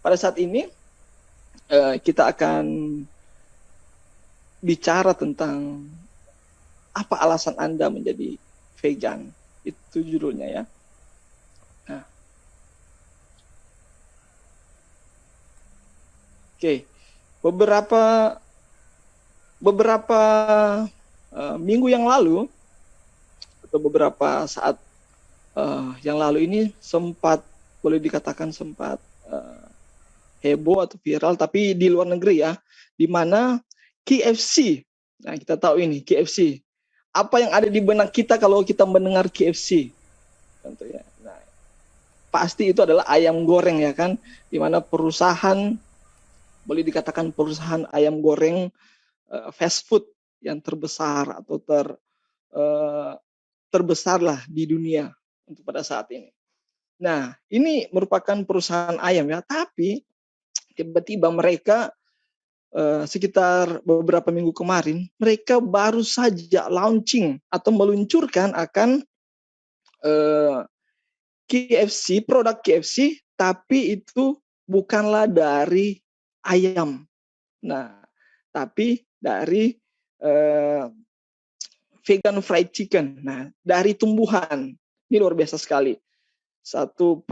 pada saat ini kita akan bicara tentang apa alasan Anda menjadi vegan. Itu judulnya ya. Nah, oke. Beberapa minggu yang lalu atau beberapa saat yang lalu ini boleh dikatakan sempat heboh atau viral, tapi di luar negeri ya, di mana KFC. Nah, kita tahu ini KFC. Apa yang ada di benak kita kalau kita mendengar KFC? Tentunya. Nah, pasti itu adalah ayam goreng ya kan, di mana perusahaan boleh dikatakan perusahaan ayam goreng fast food yang terbesar atau terbesar lah di dunia untuk pada saat ini. Nah, ini merupakan perusahaan ayam ya, tapi tiba-tiba mereka sekitar beberapa minggu kemarin, mereka baru saja launching atau meluncurkan akan KFC, produk KFC, tapi itu bukanlah dari ayam. Nah, tapi dari vegan fried chicken. Nah, dari tumbuhan. Ini luar biasa sekali. Satu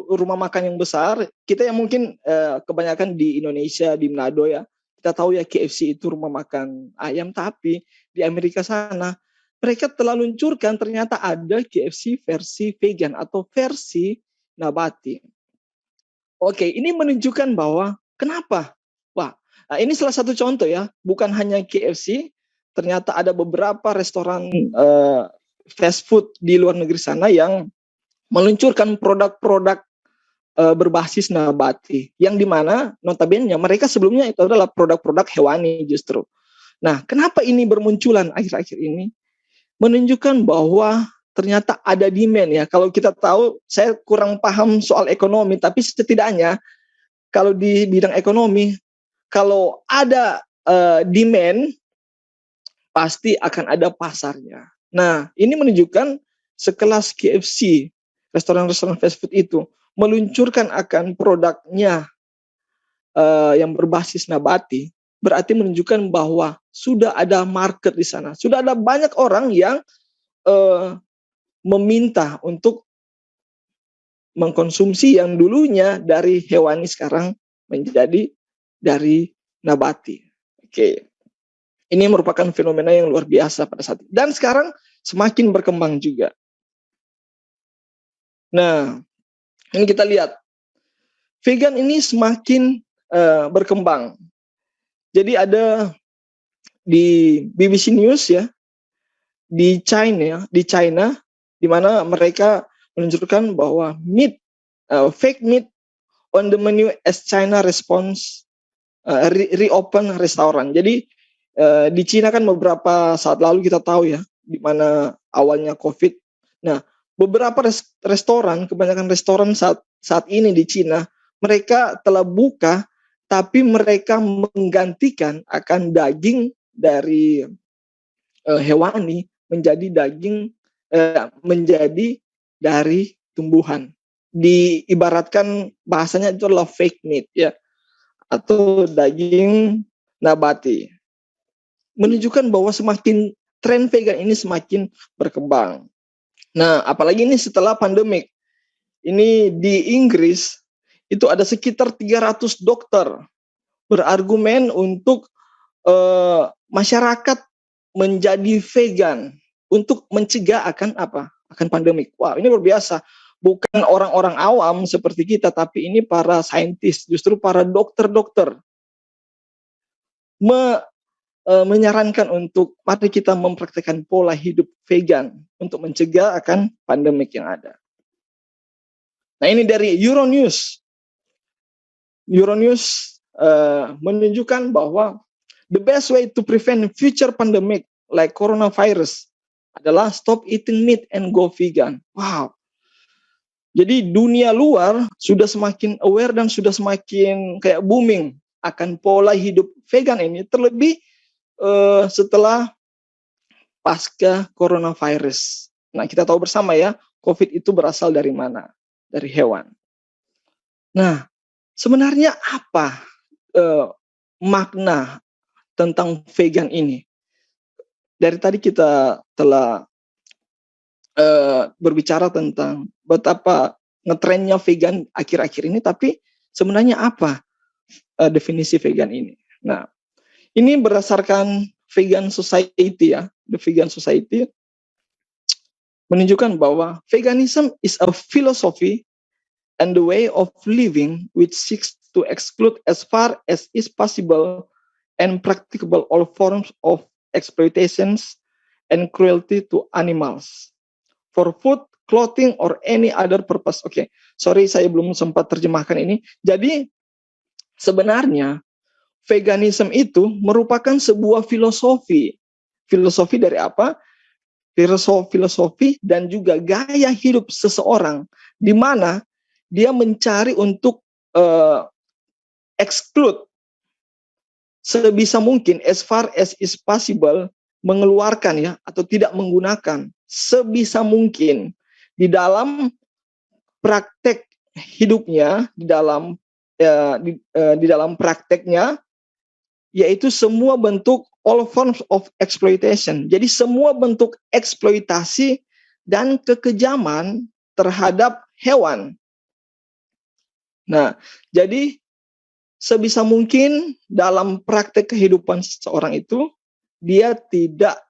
rumah makan yang besar. Kita yang mungkin kebanyakan di Indonesia, di Manado ya, kita tahu ya KFC itu rumah makan ayam, tapi di Amerika sana mereka telah luncurkan ternyata ada KFC versi vegan atau versi nabati. Oke, ini menunjukkan bahwa kenapa? Wah, nah ini salah satu contoh ya, bukan hanya KFC, ternyata ada beberapa restoran fast food di luar negeri sana yang meluncurkan produk-produk berbasis nabati, yang dimana notabene mereka sebelumnya itu adalah produk-produk hewani justru. Nah, kenapa ini bermunculan akhir-akhir ini? Menunjukkan bahwa ternyata ada demand ya. Kalau kita tahu, saya kurang paham soal ekonomi, tapi setidaknya kalau di bidang ekonomi, kalau ada demand, pasti akan ada pasarnya. Nah, ini menunjukkan sekelas KFC, restoran-restoran fast food itu meluncurkan akan produknya yang berbasis nabati, berarti menunjukkan bahwa sudah ada market di sana. Sudah ada banyak orang yang meminta untuk mengkonsumsi yang dulunya dari hewani sekarang menjadi dari nabati. Oke. Ini merupakan fenomena yang luar biasa pada saat itu. Dan sekarang semakin berkembang juga. Nah, ini kita lihat. Vegan ini semakin berkembang. Jadi ada di BBC News ya, di China, di mana mereka menunjukkan bahwa fake meat on the menu as China response reopen restoran. Jadi di Cina kan beberapa saat lalu kita tahu ya, di mana awalnya COVID. Nah, beberapa restoran, kebanyakan restoran saat ini di Cina, mereka telah buka, tapi mereka menggantikan akan daging dari hewani menjadi dari tumbuhan. Diibaratkan bahasanya itu adalah fake meat ya, atau daging nabati. Menunjukkan bahwa tren vegan ini semakin berkembang. Nah, apalagi ini setelah pandemik. Ini di Inggris itu ada sekitar 300 dokter berargumen untuk masyarakat menjadi vegan untuk mencegah akan pandemik. Wah, ini luar biasa. Bukan orang-orang awam seperti kita, tapi ini para saintis, justru para dokter-dokter menyarankan untuk mari kita mempraktikkan pola hidup vegan untuk mencegah akan pandemik yang ada. Nah, ini dari Euronews. Euronews menunjukkan bahwa the best way to prevent future pandemic like coronavirus adalah stop eating meat and go vegan. Wow. Jadi dunia luar sudah semakin aware dan sudah semakin kayak booming akan pola hidup vegan ini, terlebih setelah pasca coronavirus. Nah, kita tahu bersama ya, COVID itu berasal dari mana? Dari hewan. Nah, Sebenarnya apa makna tentang vegan ini? Dari tadi kita telah berbicara tentang betapa ngetrennya vegan akhir-akhir ini, tapi sebenarnya apa definisi vegan ini? Nah, ini berdasarkan Vegan Society ya, The Vegan Society menunjukkan bahwa veganism is a philosophy and the way of living which seeks to exclude as far as is possible and practicable all forms of exploitations and cruelty to animals for food, clothing, or any other purpose. Oke, sorry saya belum sempat terjemahkan ini. Jadi sebenarnya veganism itu merupakan sebuah filosofi. Filosofi dari apa? Filosofi dan juga gaya hidup seseorang di mana dia mencari untuk exclude sebisa mungkin as far as is possible, mengeluarkan ya atau tidak menggunakan sebisa mungkin di dalam praktek hidupnya, di dalam prakteknya, yaitu semua bentuk all forms of exploitation. Jadi semua bentuk eksploitasi dan kekejaman terhadap hewan. Nah, jadi sebisa mungkin dalam praktek kehidupan seseorang itu dia tidak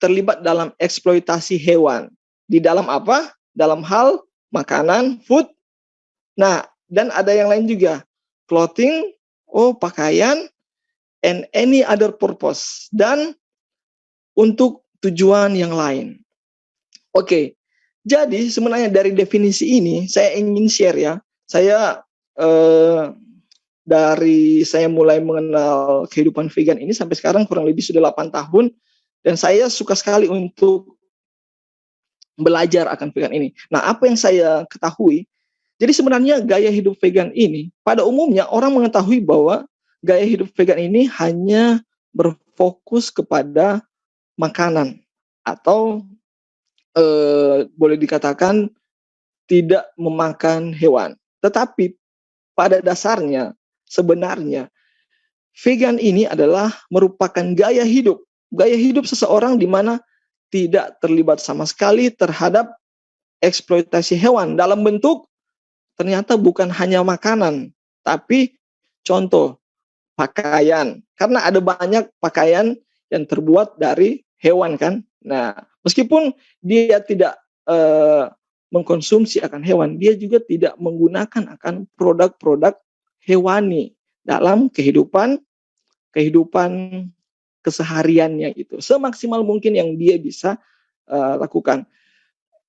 terlibat dalam eksploitasi hewan. Di dalam apa? Dalam hal makanan, food. Nah, dan ada yang lain juga. Clothing, pakaian, and any other purpose. Dan untuk tujuan yang lain. Oke, jadi sebenarnya dari definisi ini saya ingin share ya. Saya dari saya mulai mengenal kehidupan vegan ini sampai sekarang kurang lebih sudah 8 tahun. Dan saya suka sekali untuk belajar akan vegan ini. Nah, apa yang saya ketahui, jadi sebenarnya gaya hidup vegan ini, pada umumnya orang mengetahui bahwa gaya hidup vegan ini hanya berfokus kepada makanan atau boleh dikatakan tidak memakan hewan. Tetapi pada dasarnya sebenarnya vegan ini adalah merupakan gaya hidup seseorang di mana tidak terlibat sama sekali terhadap eksploitasi hewan dalam bentuk ternyata bukan hanya makanan, tapi contoh pakaian. Karena ada banyak pakaian yang terbuat dari hewan kan. Nah, meskipun dia tidak mengkonsumsi akan hewan, dia juga tidak menggunakan akan produk-produk hewani dalam kehidupan kesehariannya itu. Semaksimal mungkin yang dia bisa lakukan.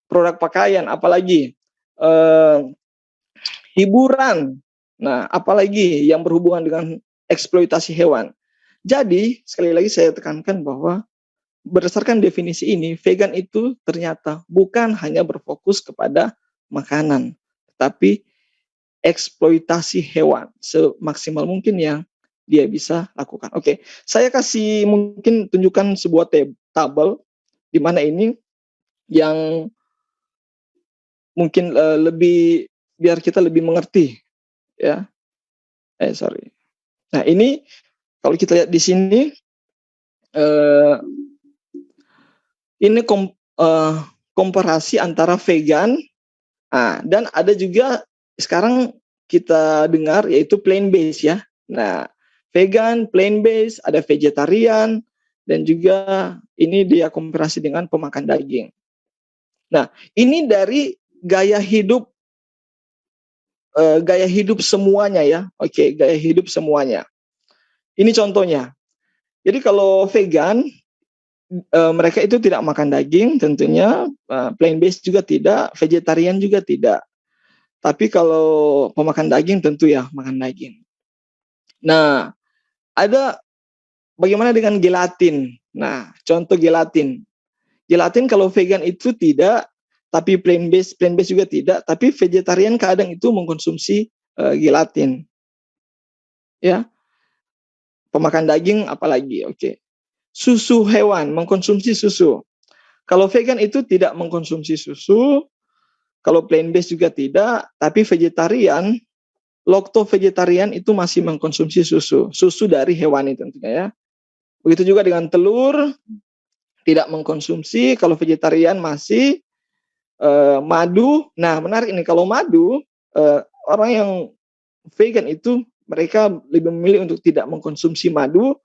Produk pakaian, apalagi hiburan. Nah, apalagi yang berhubungan dengan eksploitasi hewan. Jadi, sekali lagi saya tekankan bahwa berdasarkan definisi ini, vegan itu ternyata bukan hanya berfokus kepada makanan, tetapi eksploitasi hewan semaksimal mungkin yang dia bisa lakukan. Oke, saya kasih mungkin tunjukkan sebuah tabel di mana ini yang mungkin lebih biar kita lebih mengerti ya. Sorry. Nah, ini kalau kita lihat di sini ini komparasi antara vegan dan ada juga sekarang kita dengar yaitu plant based ya. Nah, vegan, plant based, ada vegetarian dan juga ini dia komparasi dengan pemakan daging. Nah, ini dari gaya hidup semuanya ya. Oke, gaya hidup semuanya. Ini contohnya. Jadi kalau vegan mereka itu tidak makan daging tentunya, plant based juga tidak, vegetarian juga tidak. Tapi kalau pemakan daging tentu ya makan daging. Nah, ada bagaimana dengan gelatin? Nah, contoh gelatin. Gelatin kalau vegan itu tidak, tapi plant based juga tidak, tapi vegetarian kadang itu mengkonsumsi gelatin. Ya. Pemakan daging apalagi, oke. Susu hewan, mengkonsumsi susu. Kalau vegan itu tidak mengkonsumsi susu, kalau plant based juga tidak, tapi vegetarian Lokto vegetarian itu masih mengkonsumsi susu dari hewani tentunya ya. Begitu juga dengan telur, tidak mengkonsumsi. Kalau vegetarian masih madu. Nah, menarik ini, kalau madu, orang yang vegan itu mereka lebih memilih untuk tidak mengkonsumsi madu.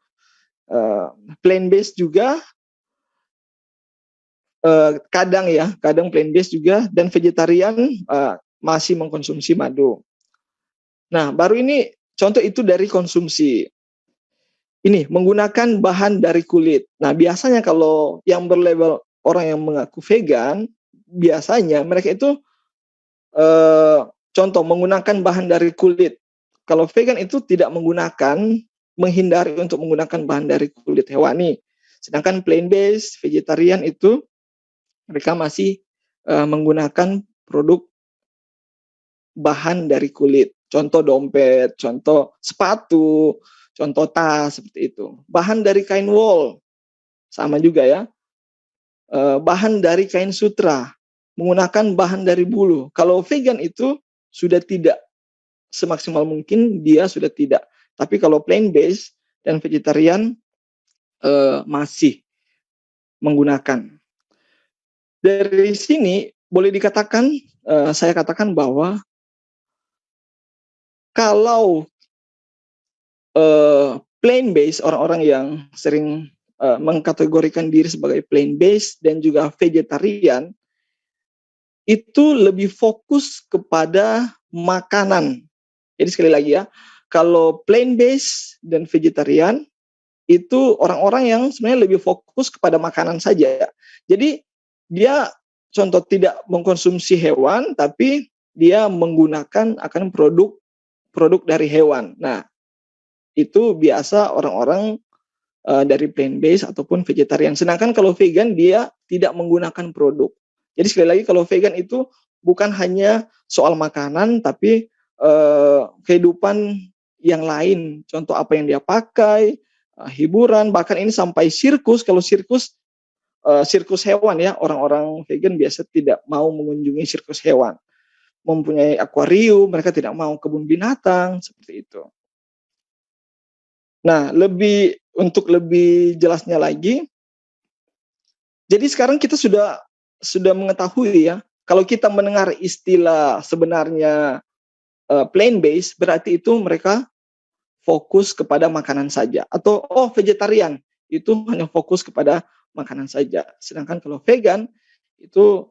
Plant based juga, kadang plant based juga, dan vegetarian masih mengkonsumsi madu. Nah, baru ini contoh itu dari konsumsi. Ini menggunakan bahan dari kulit. Nah, biasanya kalau yang berlabel orang yang mengaku vegan, biasanya mereka itu contoh menggunakan bahan dari kulit. Kalau vegan itu tidak menggunakan, menghindari untuk menggunakan bahan dari kulit hewani. Sedangkan plant based, vegetarian itu mereka masih menggunakan produk bahan dari kulit. Contoh dompet, contoh sepatu, contoh tas, seperti itu. Bahan dari kain wol, sama juga ya. Bahan dari kain sutra, menggunakan bahan dari bulu. Kalau vegan itu sudah tidak, semaksimal mungkin dia sudah tidak. Tapi kalau plant based dan vegetarian masih menggunakan. Dari sini boleh dikatakan, saya katakan bahwa kalau plant based, orang-orang yang sering mengkategorikan diri sebagai plant based dan juga vegetarian, itu lebih fokus kepada makanan. Jadi sekali lagi ya, kalau plant based dan vegetarian itu orang-orang yang sebenarnya lebih fokus kepada makanan saja. Jadi dia contoh tidak mengkonsumsi hewan, tapi dia menggunakan akan produk dari hewan. Nah, itu biasa orang-orang dari plant based ataupun vegetarian. Sedangkan kalau vegan dia tidak menggunakan produk. Jadi sekali lagi, kalau vegan itu bukan hanya soal makanan, tapi kehidupan yang lain. Contoh apa yang dia pakai, hiburan, bahkan ini sampai sirkus. Kalau sirkus hewan ya, orang-orang vegan biasa tidak mau mengunjungi sirkus hewan. Mempunyai akuarium, mereka tidak mau kebun binatang, seperti itu. Nah, untuk lebih jelasnya lagi, jadi sekarang kita sudah mengetahui ya, kalau kita mendengar istilah sebenarnya plant based, berarti itu mereka fokus kepada makanan saja. Atau vegetarian, itu hanya fokus kepada makanan saja. Sedangkan kalau vegan, itu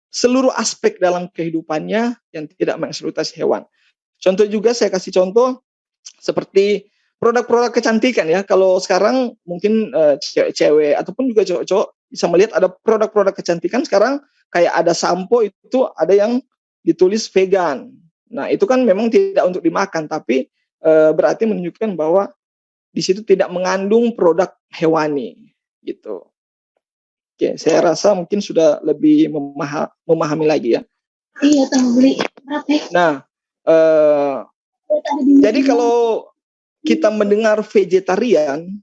seluruh aspek dalam kehidupannya yang tidak mengeksploitasi hewan. Contoh juga, saya kasih contoh seperti produk-produk kecantikan ya. Kalau sekarang mungkin cewek-cewek ataupun juga cowok-cowok bisa melihat ada produk-produk kecantikan sekarang, kayak ada sampo itu ada yang ditulis vegan. Nah, itu kan memang tidak untuk dimakan, tapi berarti menunjukkan bahwa di situ tidak mengandung produk hewani gitu. Oke, saya rasa mungkin sudah lebih memahami lagi ya. Iya, tahu beli berapa? Nah, jadi kalau kita mendengar vegetarian,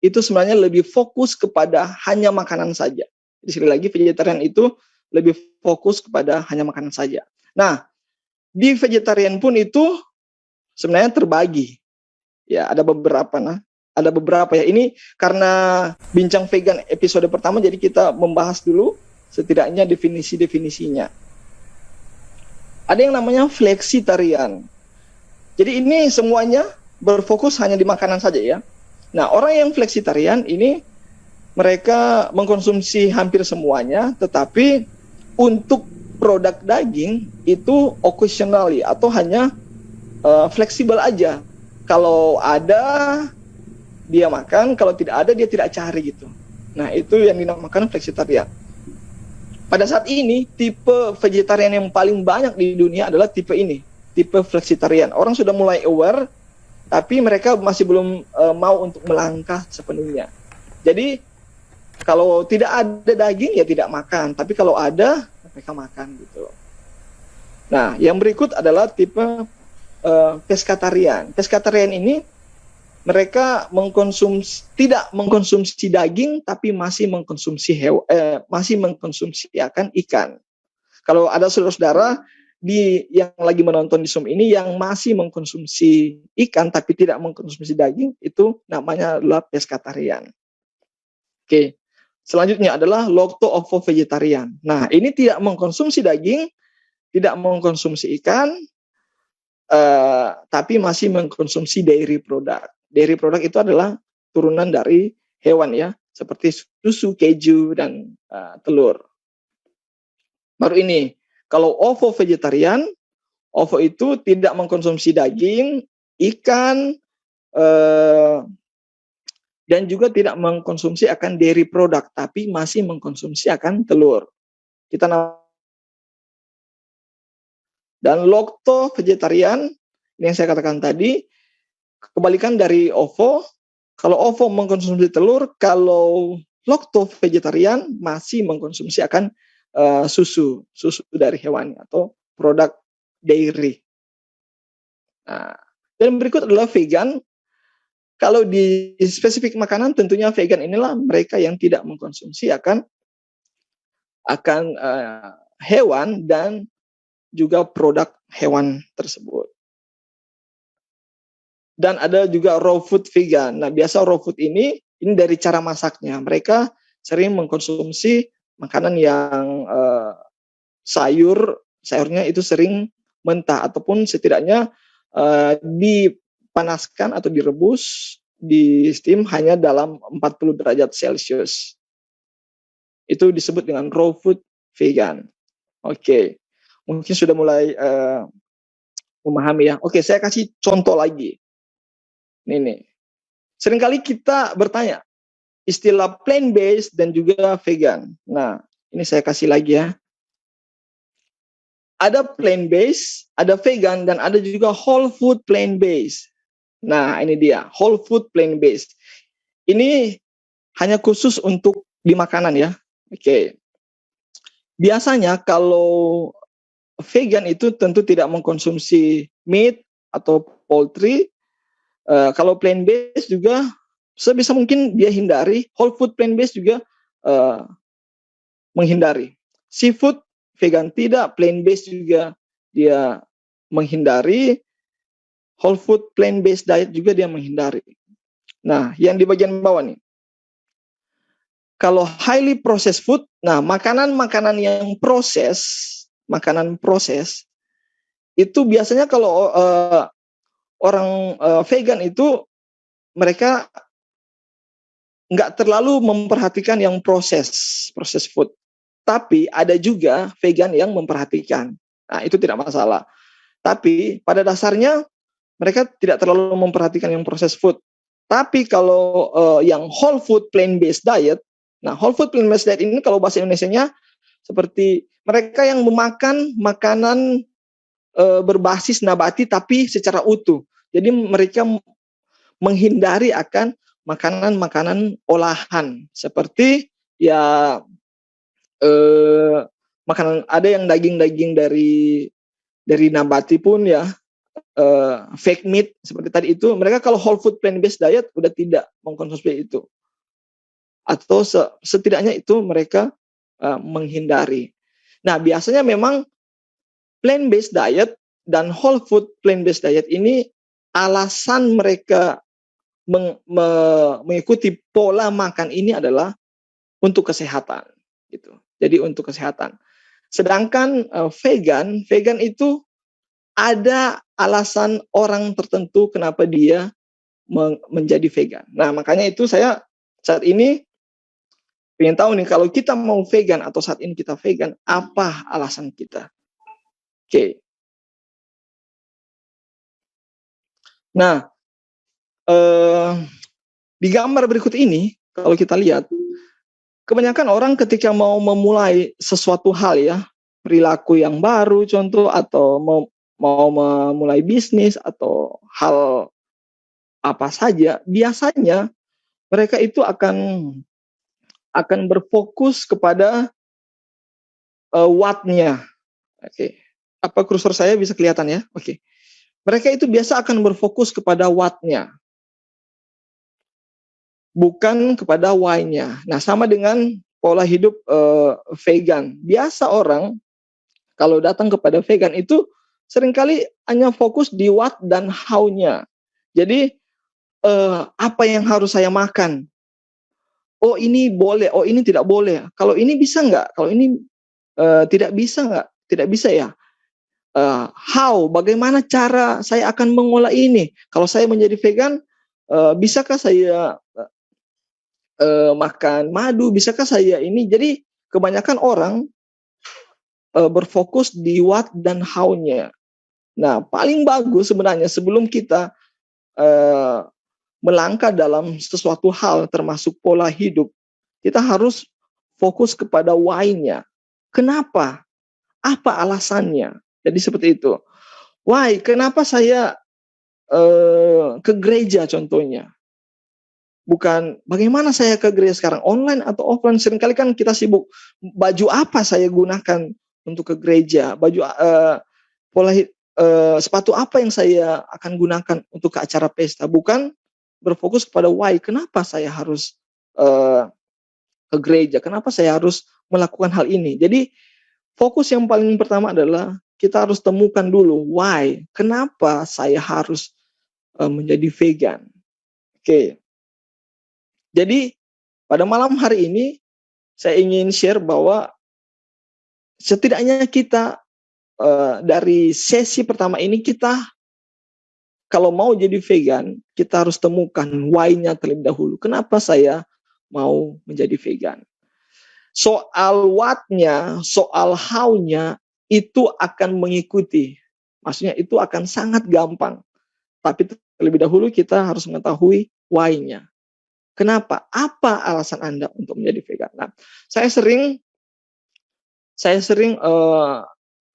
itu sebenarnya lebih fokus kepada hanya makanan saja. Jadi sekali lagi, vegetarian itu lebih fokus kepada hanya makanan saja. Nah, di vegetarian pun itu sebenarnya terbagi. Ya, ada beberapa ya. Ini karena bincang vegan episode pertama, jadi kita membahas dulu setidaknya definisi-definisinya. Ada yang namanya flexitarian. Jadi ini semuanya berfokus hanya di makanan saja ya. Nah, orang yang flexitarian ini mereka mengkonsumsi hampir semuanya, tetapi untuk produk daging itu occasionally atau hanya fleksibel aja. Kalau ada dia makan, kalau tidak ada dia tidak cari gitu. Nah, itu yang dinamakan flexitarian. Pada saat ini, tipe vegetarian yang paling banyak di dunia adalah tipe ini, tipe flexitarian. Orang sudah mulai aware, tapi mereka masih belum mau untuk melangkah sepenuhnya. Jadi, kalau tidak ada daging ya tidak makan, tapi kalau ada mereka makan gitu. Nah, yang berikut adalah tipe pescatarian. Pescatarian ini mereka tidak mengkonsumsi daging, tapi masih mengkonsumsi akan ikan. Kalau ada saudara-saudara yang lagi menonton di Zoom ini yang masih mengkonsumsi ikan tapi tidak mengkonsumsi daging, itu namanya adalah pescatarian. Oke. Selanjutnya adalah lacto-ovo-vegetarian. Nah, ini tidak mengkonsumsi daging, tidak mengkonsumsi ikan, tapi masih mengkonsumsi dairy product. Dairy product itu adalah turunan dari hewan ya, seperti susu, keju, dan telur. Baru ini, kalau ovo vegetarian, ovo itu tidak mengkonsumsi daging, ikan, dan juga tidak mengkonsumsi akan dairy product, tapi masih mengkonsumsi akan telur. Kita dan lacto vegetarian yang saya katakan tadi, kebalikan dari ovo. Kalau ovo mengkonsumsi telur, kalau lacto vegetarian masih mengkonsumsi akan susu dari hewan atau produk dairy. Nah, dan berikut adalah vegan. Kalau di spesifik makanan, tentunya vegan inilah mereka yang tidak mengkonsumsi akan hewan dan juga produk hewan tersebut. Dan ada juga raw food vegan. Nah, biasa raw food ini dari cara masaknya. Mereka sering mengkonsumsi makanan yang sayurnya itu sering mentah ataupun setidaknya dipanaskan atau direbus di steam hanya dalam 40 derajat Celcius. Itu disebut dengan raw food vegan. Oke. Mungkin sudah mulai memahami ya. Oke, saya kasih contoh lagi. Ini. Seringkali kita bertanya istilah plant-based dan juga vegan. Nah, ini saya kasih lagi ya. Ada plant-based, ada vegan, dan ada juga whole food plant-based. Nah, ini dia, whole food plant-based. Ini hanya khusus untuk di makanan ya. Oke. Biasanya kalau vegan itu tentu tidak mengkonsumsi meat atau poultry. Kalau plant-based juga sebisa mungkin dia hindari. Whole food plant-based juga menghindari. Seafood vegan tidak, plant-based juga dia menghindari. Whole food plant-based diet juga dia menghindari. Nah, yang di bagian bawah nih. Kalau highly processed food, nah makanan-makanan yang makanan proses, itu biasanya kalau orang vegan itu mereka nggak terlalu memperhatikan yang proses food. Tapi ada juga vegan yang memperhatikan. Nah, itu tidak masalah. Tapi pada dasarnya mereka tidak terlalu memperhatikan yang proses food. Tapi kalau yang whole food plant-based diet, nah whole food plant-based diet ini kalau bahasa Indonesianya seperti mereka yang memakan makanan berbasis nabati tapi secara utuh. Jadi mereka menghindari akan makanan-makanan olahan seperti ya makanan ada yang daging-daging dari nabati pun ya fake meat seperti tadi itu, mereka kalau whole food plant-based diet udah tidak mengkonsumsi itu. Atau setidaknya itu mereka menghindari. Nah, biasanya memang plant-based diet dan whole food plant-based diet ini alasan mereka mengikuti pola makan ini adalah untuk kesehatan gitu. Jadi untuk kesehatan. Sedangkan vegan itu ada alasan orang tertentu kenapa dia menjadi vegan. Nah, makanya itu saya saat ini ingin tahu nih, kalau kita mau vegan atau saat ini kita vegan, apa alasan kita? Oke. Nah, di gambar berikut ini, kalau kita lihat, kebanyakan orang ketika mau memulai sesuatu hal ya, perilaku yang baru contoh, atau mau memulai bisnis atau hal apa saja, biasanya mereka itu akan berfokus kepada what-nya. Oke. Apa kursor saya bisa kelihatan ya? Oke. Mereka itu biasa akan berfokus kepada what-nya. Bukan kepada why-nya. Nah, sama dengan pola hidup vegan. Biasa orang kalau datang kepada vegan itu seringkali hanya fokus di what dan how-nya. Jadi apa yang harus saya makan? Oh ini boleh, oh ini tidak boleh. Kalau ini bisa nggak? Kalau ini tidak bisa nggak? Tidak bisa ya. How? Bagaimana cara saya akan mengolah ini? Kalau saya menjadi vegan, bisakah saya makan madu? Bisakah saya ini? Jadi kebanyakan orang berfokus di what dan how-nya. Nah, paling bagus sebenarnya sebelum kita melangkah dalam sesuatu hal termasuk pola hidup, kita harus fokus kepada why-nya. Kenapa? Apa alasannya? Jadi seperti itu. Why? Kenapa saya ke gereja contohnya? Bukan bagaimana saya ke gereja sekarang, online atau offline. Seringkali kan kita sibuk, baju apa saya gunakan untuk ke gereja, baju pola sepatu apa yang saya akan gunakan untuk ke acara pesta. Bukan berfokus pada why, kenapa saya harus ke gereja, kenapa saya harus melakukan hal ini. Jadi fokus yang paling pertama adalah kita harus temukan dulu why, kenapa saya harus menjadi vegan. Oke. Jadi pada malam hari ini saya ingin share bahwa setidaknya kita dari sesi pertama ini, kita kalau mau jadi vegan, kita harus temukan why-nya terlebih dahulu. Kenapa saya mau menjadi vegan? Soal what-nya, soal how-nya itu akan mengikuti. Maksudnya itu akan sangat gampang. Tapi terlebih dahulu kita harus mengetahui why-nya. Kenapa? Apa alasan Anda untuk menjadi vegan? Nah, saya sering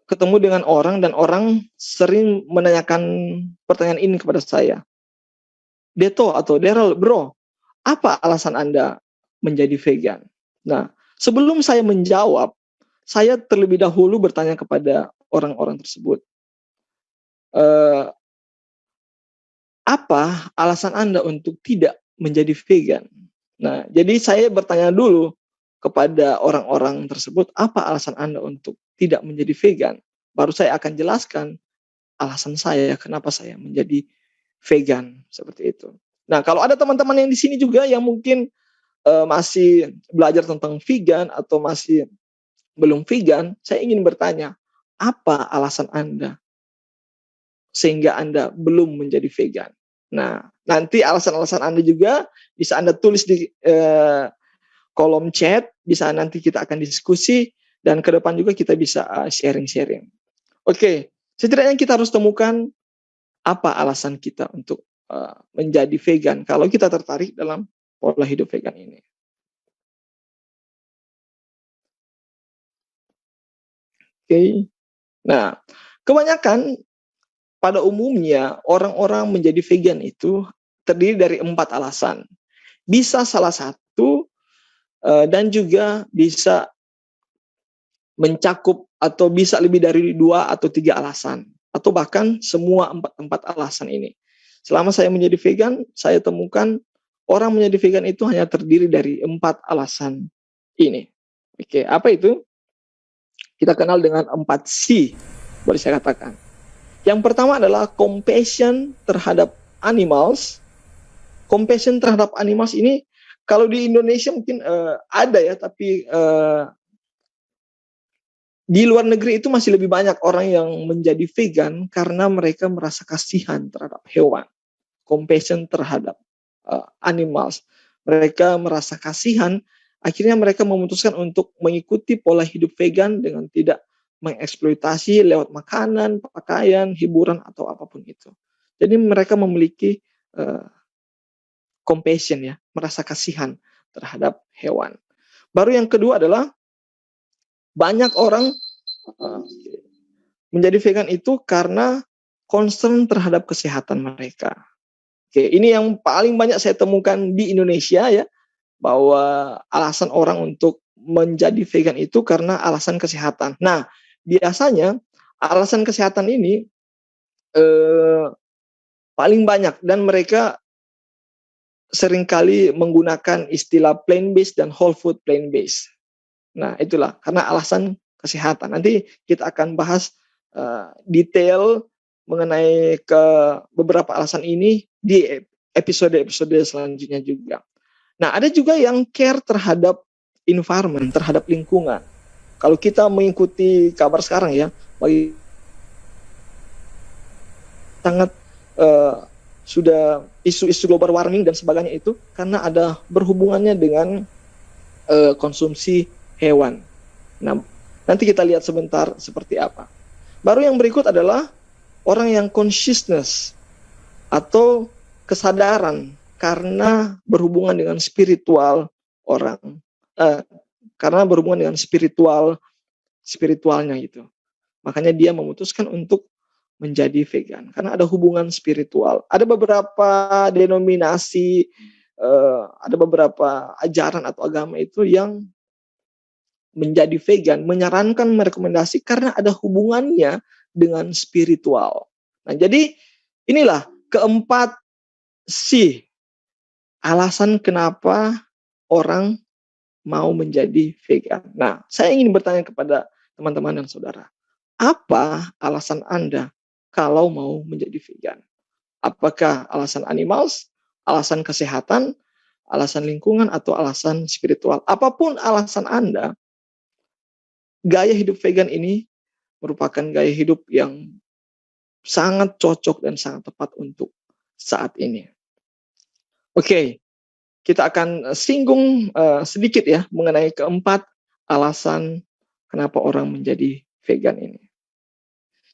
ketemu dengan orang dan orang sering menanyakan pertanyaan ini kepada saya. Deto atau Daryl, bro, apa alasan Anda menjadi vegan? Nah, sebelum saya menjawab, saya terlebih dahulu bertanya kepada orang-orang tersebut. Apa alasan Anda untuk tidak menjadi vegan? Nah, jadi saya bertanya dulu kepada orang-orang tersebut, apa alasan Anda untuk tidak menjadi vegan? Baru saya akan jelaskan alasan saya kenapa saya menjadi vegan, seperti itu. Nah, kalau ada teman-teman yang di sini juga yang mungkin masih belajar tentang vegan atau masih belum vegan, saya ingin bertanya, apa alasan Anda sehingga Anda belum menjadi vegan? Nah, nanti alasan-alasan Anda juga bisa Anda tulis di kolom chat, bisa nanti kita akan diskusi, dan ke depan juga kita bisa sharing-sharing. Oke, setidaknya kita harus temukan apa alasan kita untuk menjadi vegan kalau kita tertarik dalam pola hidup vegan ini. Oke. Nah, kebanyakan pada umumnya orang-orang menjadi vegan itu terdiri dari 4 alasan. Bisa salah satu dan juga bisa mencakup atau bisa lebih dari 2 atau 3 alasan, atau bahkan semua 4 alasan ini. Selama saya menjadi vegan, saya temukan orang menjadi vegan itu hanya terdiri dari 4 alasan ini. Oke, apa itu? Kita kenal dengan 4C, boleh saya katakan. Yang pertama adalah compassion terhadap animals. Compassion terhadap animals ini kalau di Indonesia mungkin ada ya, tapi di luar negeri itu masih lebih banyak orang yang menjadi vegan karena mereka merasa kasihan terhadap hewan. Compassion terhadap animals. Mereka merasa kasihan, akhirnya mereka memutuskan untuk mengikuti pola hidup vegan dengan tidak mengeksploitasi lewat makanan, pakaian, hiburan, atau apapun itu. Jadi mereka memiliki compassion ya, merasa kasihan terhadap hewan. Baru yang kedua adalah banyak orang menjadi vegan itu karena concern terhadap kesehatan mereka. Oke, ini yang paling banyak saya temukan di Indonesia ya, bahwa alasan orang untuk menjadi vegan itu karena alasan kesehatan. Nah, biasanya alasan kesehatan ini paling banyak dan mereka seringkali menggunakan istilah plant-based dan whole food plant-based. Nah, itulah karena alasan kesehatan. Nanti kita akan bahas detail mengenai ke beberapa alasan ini di episode-episode selanjutnya juga. Nah, ada juga yang care terhadap environment, terhadap lingkungan. Kalau kita mengikuti kabar sekarang ya, sangat sudah isu-isu global warming dan sebagainya itu karena ada berhubungannya dengan konsumsi hewan. Nah, nanti kita lihat sebentar seperti apa. Baru yang berikut adalah orang yang consciousness atau kesadaran karena berhubungan dengan spiritual orang. Karena berhubungan dengan spiritualnya gitu. Makanya dia memutuskan untuk menjadi vegan karena ada hubungan spiritual. Ada beberapa denominasi, ada beberapa ajaran atau agama itu yang menjadi vegan, menyarankan, merekomendasi karena ada hubungannya dengan spiritual. Nah, jadi inilah keempat alasan kenapa orang mau menjadi vegan. Nah, saya ingin bertanya kepada teman-teman dan saudara, apa alasan Anda kalau mau menjadi vegan? Apakah alasan animals, alasan kesehatan, alasan lingkungan, atau alasan spiritual? Apapun alasan Anda, gaya hidup vegan ini merupakan gaya hidup yang sangat cocok dan sangat tepat untuk saat ini. Oke, kita akan singgung sedikit ya mengenai keempat alasan kenapa orang menjadi vegan ini.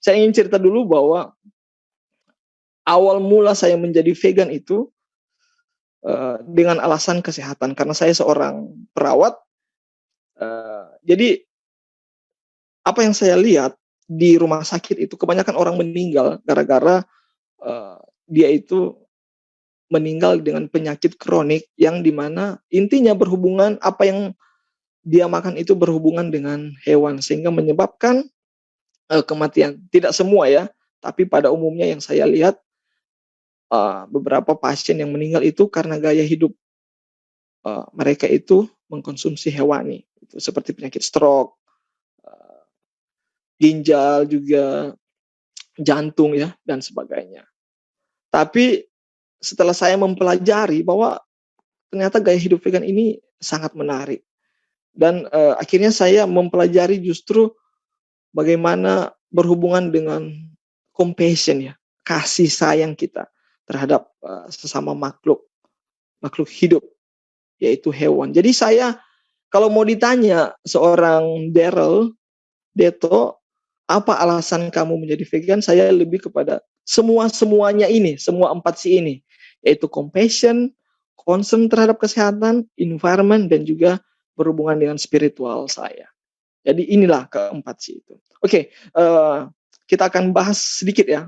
Saya ingin cerita dulu bahwa awal mula saya menjadi vegan itu dengan alasan kesehatan karena saya seorang perawat. Jadi apa yang saya lihat di rumah sakit itu kebanyakan orang meninggal gara-gara dia itu meninggal dengan penyakit kronik yang dimana intinya berhubungan apa yang dia makan itu berhubungan dengan hewan sehingga menyebabkan kematian. Tidak semua ya, tapi pada umumnya yang saya lihat beberapa pasien yang meninggal itu karena gaya hidup mereka itu mengkonsumsi hewani, itu seperti penyakit stroke, ginjal juga, jantung ya dan sebagainya. Tapi setelah saya mempelajari bahwa ternyata gaya hidup vegan ini sangat menarik dan akhirnya saya mempelajari justru bagaimana berhubungan dengan compassion ya, kasih sayang kita terhadap sesama makhluk hidup yaitu hewan. Jadi saya kalau mau ditanya seorang Deto, apa alasan kamu menjadi vegan? Saya lebih kepada semuanya ini, semua 4C ini, yaitu compassion, concern terhadap kesehatan, environment, dan juga berhubungan dengan spiritual saya. Jadi inilah keempat C itu. Oke, kita akan bahas sedikit ya.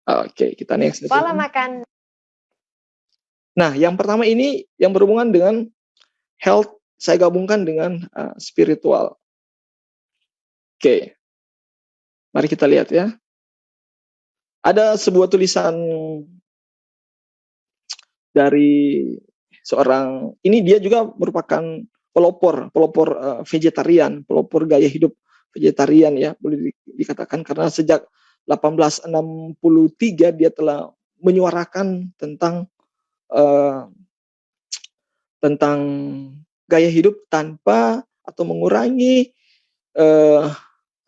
Oke, kita next. Pola makan. Nah, yang pertama ini yang berhubungan dengan health, saya gabungkan dengan spiritual. Oke, mari kita lihat ya. Ada sebuah tulisan dari seorang, ini dia juga merupakan pelopor vegetarian, pelopor gaya hidup vegetarian ya, boleh dikatakan karena sejak 1863 dia telah menyuarakan tentang gaya hidup tanpa atau mengurangi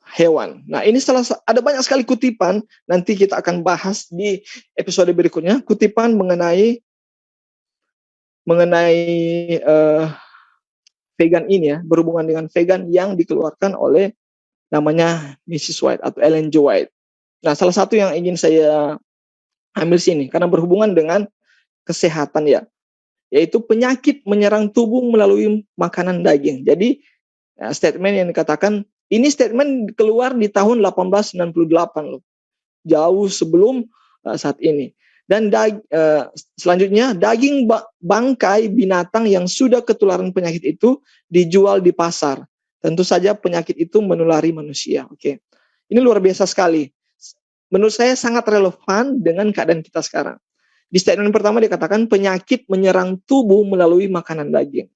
hewan. Nah, ini ada banyak sekali kutipan, nanti kita akan bahas di episode berikutnya, kutipan mengenai vegan ini ya, berhubungan dengan vegan yang dikeluarkan oleh namanya Mrs. White atau Ellen G. White. Nah, salah satu yang ingin saya ambil sini karena berhubungan dengan kesehatan ya, yaitu penyakit menyerang tubuh melalui makanan daging. Jadi statement yang dikatakan, ini statement keluar di tahun 1898 loh, jauh sebelum saat ini. Dan selanjutnya daging bangkai binatang yang sudah ketularan penyakit itu dijual di pasar. Tentu saja penyakit itu menulari manusia. Oke, ini luar biasa sekali. Menurut saya sangat relevan dengan keadaan kita sekarang. Di statement pertama dikatakan penyakit menyerang tubuh melalui makanan daging.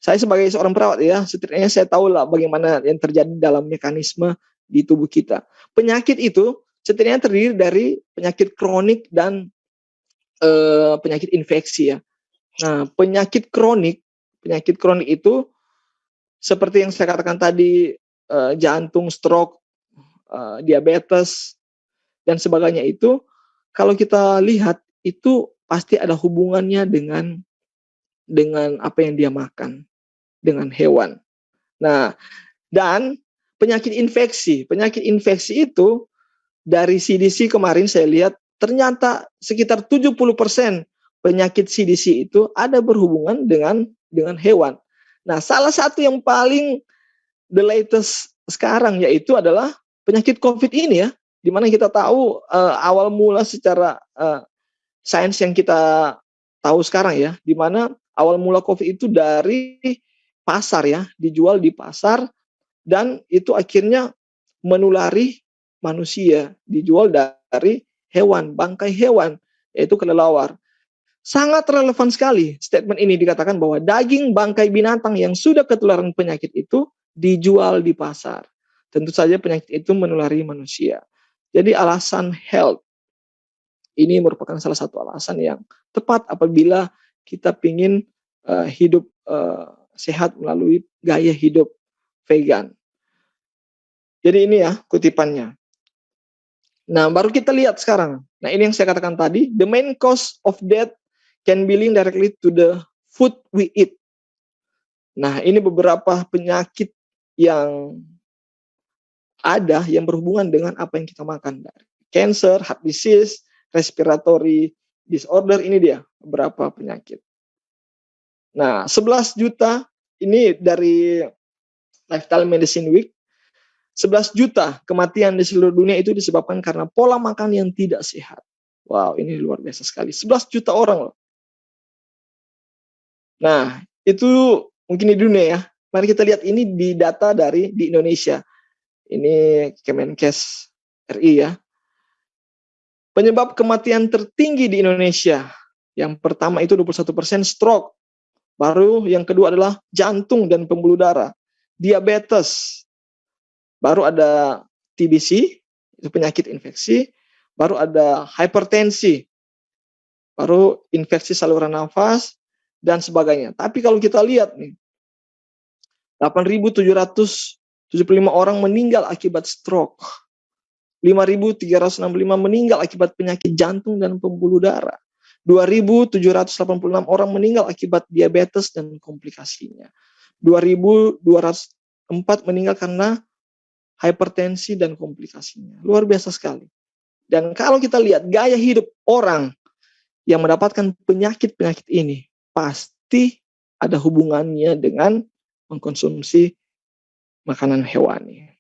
Saya sebagai seorang perawat ya, setidaknya saya tahu lah bagaimana yang terjadi dalam mekanisme di tubuh kita. Penyakit itu setidaknya terdiri dari penyakit kronik dan penyakit infeksi ya. Nah, penyakit kronik itu seperti yang saya katakan tadi, jantung, stroke, diabetes dan sebagainya itu, kalau kita lihat itu pasti ada hubungannya dengan apa yang dia makan, dengan hewan. Nah, dan penyakit infeksi itu dari CDC kemarin saya lihat ternyata sekitar 70% penyakit CDC itu ada berhubungan dengan hewan. Nah, salah satu yang paling the latest sekarang yaitu adalah penyakit COVID ini ya, di mana kita tahu awal mula secara sains yang kita tahu sekarang ya, di mana awal mula COVID itu dari pasar ya, dijual di pasar dan itu akhirnya menulari manusia, dijual dari hewan, bangkai hewan, yaitu kelelawar. Sangat relevan sekali statement ini dikatakan bahwa daging bangkai binatang yang sudah ketularan penyakit itu dijual di pasar. Tentu saja penyakit itu menulari manusia. Jadi alasan health ini merupakan salah satu alasan yang tepat apabila kita ingin hidup sehat melalui gaya hidup vegan. Jadi ini ya kutipannya. Nah, baru kita lihat sekarang. Nah, ini yang saya katakan tadi, the main cause of death can be linked directly to the food we eat. Nah, ini beberapa penyakit yang ada yang berhubungan dengan apa yang kita makan. Dari cancer, heart disease, respiratory disorder, ini dia beberapa penyakit. Nah, 11 juta ini dari Lifestyle Medicine Week. 11 juta kematian di seluruh dunia itu disebabkan karena pola makan yang tidak sehat. Wow, ini luar biasa sekali. 11 juta orang loh. Nah, itu mungkin di dunia ya. Mari kita lihat ini di data di Indonesia. Ini Kemenkes RI ya. Penyebab kematian tertinggi di Indonesia. Yang pertama itu 21% stroke. Baru yang kedua adalah jantung dan pembuluh darah. Diabetes. Baru ada TBC, itu penyakit infeksi. Baru ada hipertensi. Baru infeksi saluran nafas dan sebagainya. Tapi kalau kita lihat nih, 8.775 orang meninggal akibat stroke. 5.365 meninggal akibat penyakit jantung dan pembuluh darah. 2.786 orang meninggal akibat diabetes dan komplikasinya. 2.204 meninggal karena hipertensi dan komplikasinya. Luar biasa sekali. Dan kalau kita lihat gaya hidup orang yang mendapatkan penyakit-penyakit ini, pasti ada hubungannya dengan mengkonsumsi makanan hewani.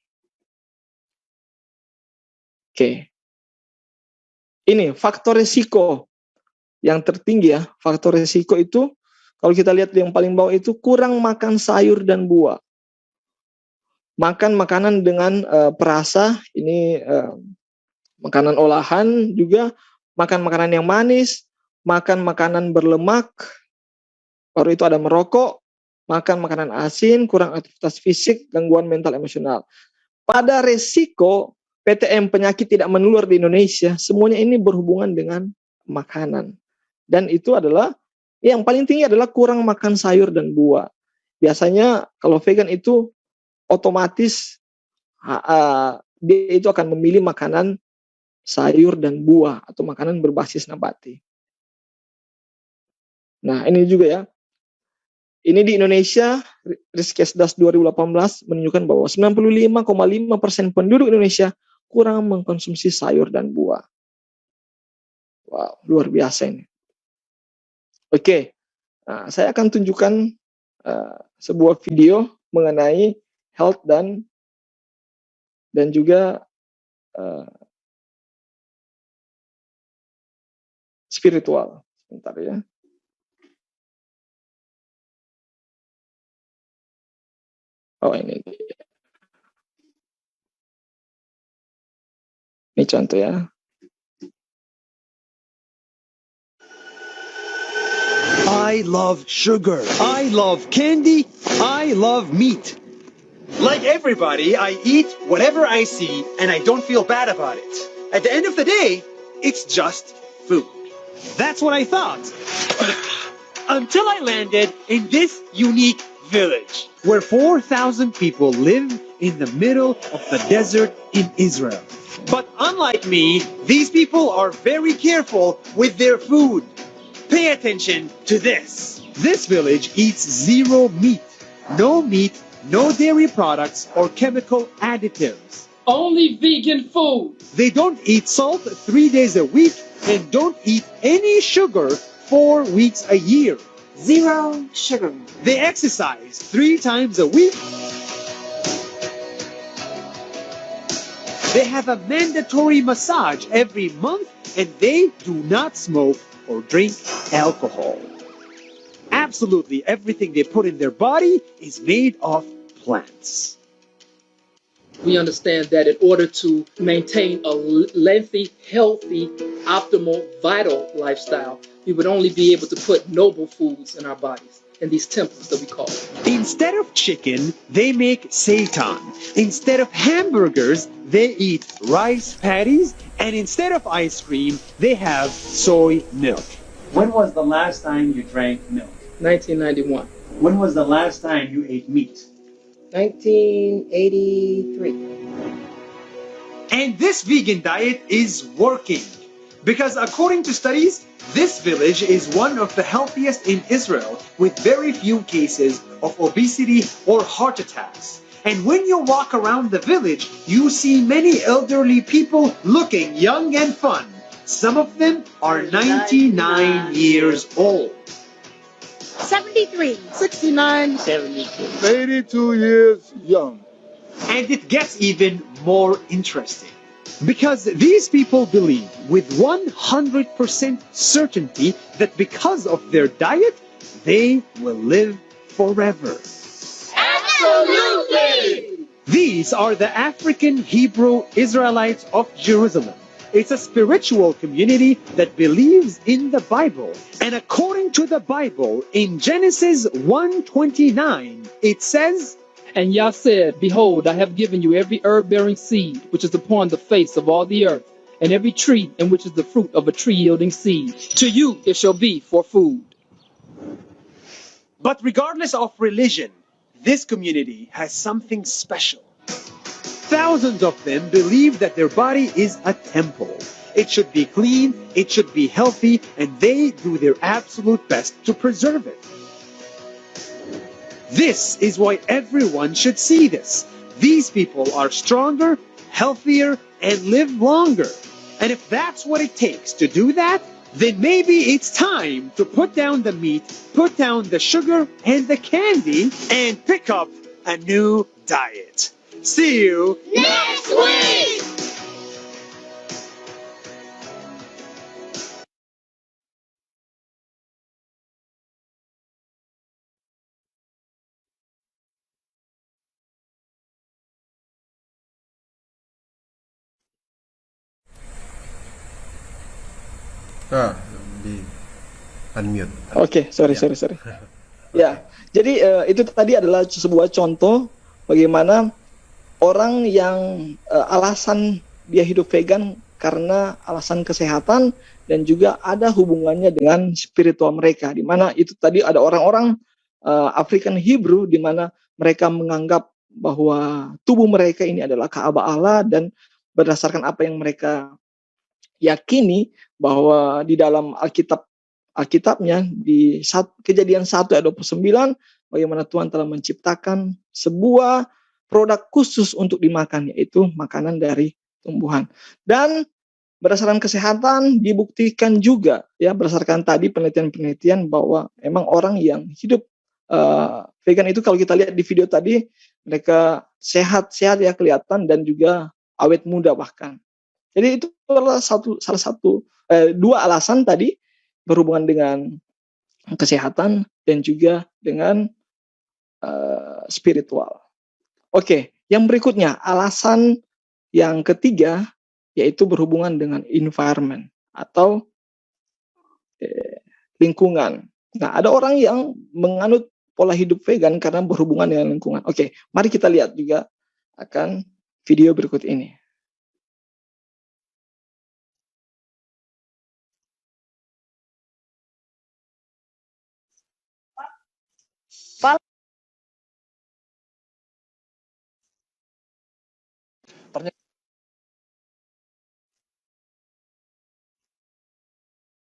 Oke. Ini faktor resiko yang tertinggi ya. Faktor resiko itu kalau kita lihat yang paling bawah itu kurang makan sayur dan buah. Makan makanan dengan perasa, ini makanan olahan juga, makan makanan yang manis, makan makanan berlemak, baru itu ada merokok, makan makanan asin, kurang aktivitas fisik, gangguan mental emosional. Pada resiko PTM penyakit tidak menular di Indonesia, semuanya ini berhubungan dengan makanan. Dan itu adalah yang paling tinggi adalah kurang makan sayur dan buah. Biasanya kalau vegan itu otomatis dia itu akan memilih makanan sayur dan buah atau makanan berbasis nabati. Nah, ini juga ya. Ini di Indonesia, Riskesdas 2018 menunjukkan bahwa 95,5% penduduk Indonesia kurang mengkonsumsi sayur dan buah. Wow, luar biasa ini. Oke, nah, saya akan tunjukkan sebuah video mengenai health dan juga spiritual. Sebentar ya. Oh, ini contoh ya. I love sugar. I love candy. I love meat. Like everybody, I eat whatever I see and I don't feel bad about it. At the end of the day, it's just food. That's what I thought. Until I landed in this unique village where 4,000 people live in the middle of the desert in Israel. But unlike me, these people are very careful with their food. Pay attention to this. This village eats zero meat. No meat, no dairy products or chemical additives. Only vegan food. They don't eat salt 3 days a week and don't eat any sugar 4 weeks a year. Zero sugar. They exercise 3 times a week. They have a mandatory massage every month and they do not smoke or drink alcohol. Absolutely everything they put in their body is made of plants. We understand that in order to maintain a lengthy, healthy, optimal, vital lifestyle, we would only be able to put noble foods in our bodies, in these temples that we call. Instead of chicken, they make seitan. Instead of hamburgers, they eat rice patties. And instead of ice cream, they have soy milk. When was the last time you drank milk? 1991. When was the last time you ate meat? 1983. And this vegan diet is working. Because according to studies, this village is one of the healthiest in Israel with very few cases of obesity or heart attacks. And when you walk around the village, you see many elderly people looking young and fun. Some of them are 99 years old. 73. 69. 82 years young. And it gets even more interesting. Because these people believe with 100% certainty that because of their diet, they will live forever. Absolutely! These are the African Hebrew Israelites of Jerusalem. It's a spiritual community that believes in the Bible. And according to the Bible, in Genesis 1:29, it says, And Yah said, Behold, I have given you every herb-bearing seed, which is upon the face of all the earth, and every tree in which is the fruit of a tree yielding seed. To you it shall be for food. but regardless of religion, this community has something special. Thousands of them believe that their body is a temple. It should be clean, it should be healthy, and they do their absolute best to preserve it. This is why everyone should see this. These people are stronger, healthier, and live longer. And if that's what it takes to do that, then maybe it's time to put down the meat, put down the sugar and the candy, and pick up a new diet. See you Next week! Di unmute. Oke, sorry. Ya, jadi itu tadi adalah sebuah contoh bagaimana orang yang alasan dia hidup vegan karena alasan kesehatan dan juga ada hubungannya dengan spiritual mereka, di mana itu tadi ada orang-orang African Hebrew di mana mereka menganggap bahwa tubuh mereka ini adalah Ka'bah Allah, dan berdasarkan apa yang mereka yakini bahwa di dalam Alkitabnya di Kejadian 1 ayat 29 bagaimana Tuhan telah menciptakan sebuah produk khusus untuk dimakan, yaitu makanan dari tumbuhan. Dan berdasarkan kesehatan dibuktikan juga ya, berdasarkan tadi penelitian-penelitian bahwa memang orang yang hidup vegan itu kalau kita lihat di video tadi mereka sehat-sehat ya kelihatan, dan juga awet muda bahkan. Jadi itu adalah salah satu dua alasan tadi berhubungan dengan kesehatan dan juga dengan spiritual. Oke, yang berikutnya alasan yang ketiga yaitu berhubungan dengan environment atau lingkungan. Nah, ada orang yang menganut pola hidup vegan karena berhubungan dengan lingkungan. Oke, mari kita lihat juga akan video berikut ini.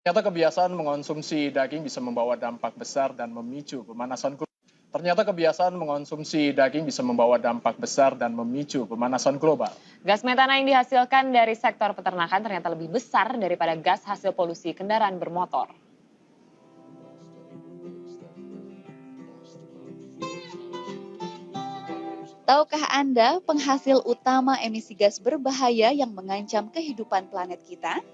Ternyata kebiasaan mengonsumsi daging bisa membawa dampak besar dan memicu pemanasan global. Gas metana yang dihasilkan dari sektor peternakan ternyata lebih besar daripada gas hasil polusi kendaraan bermotor. Tahukah Anda penghasil utama emisi gas berbahaya yang mengancam kehidupan planet kita?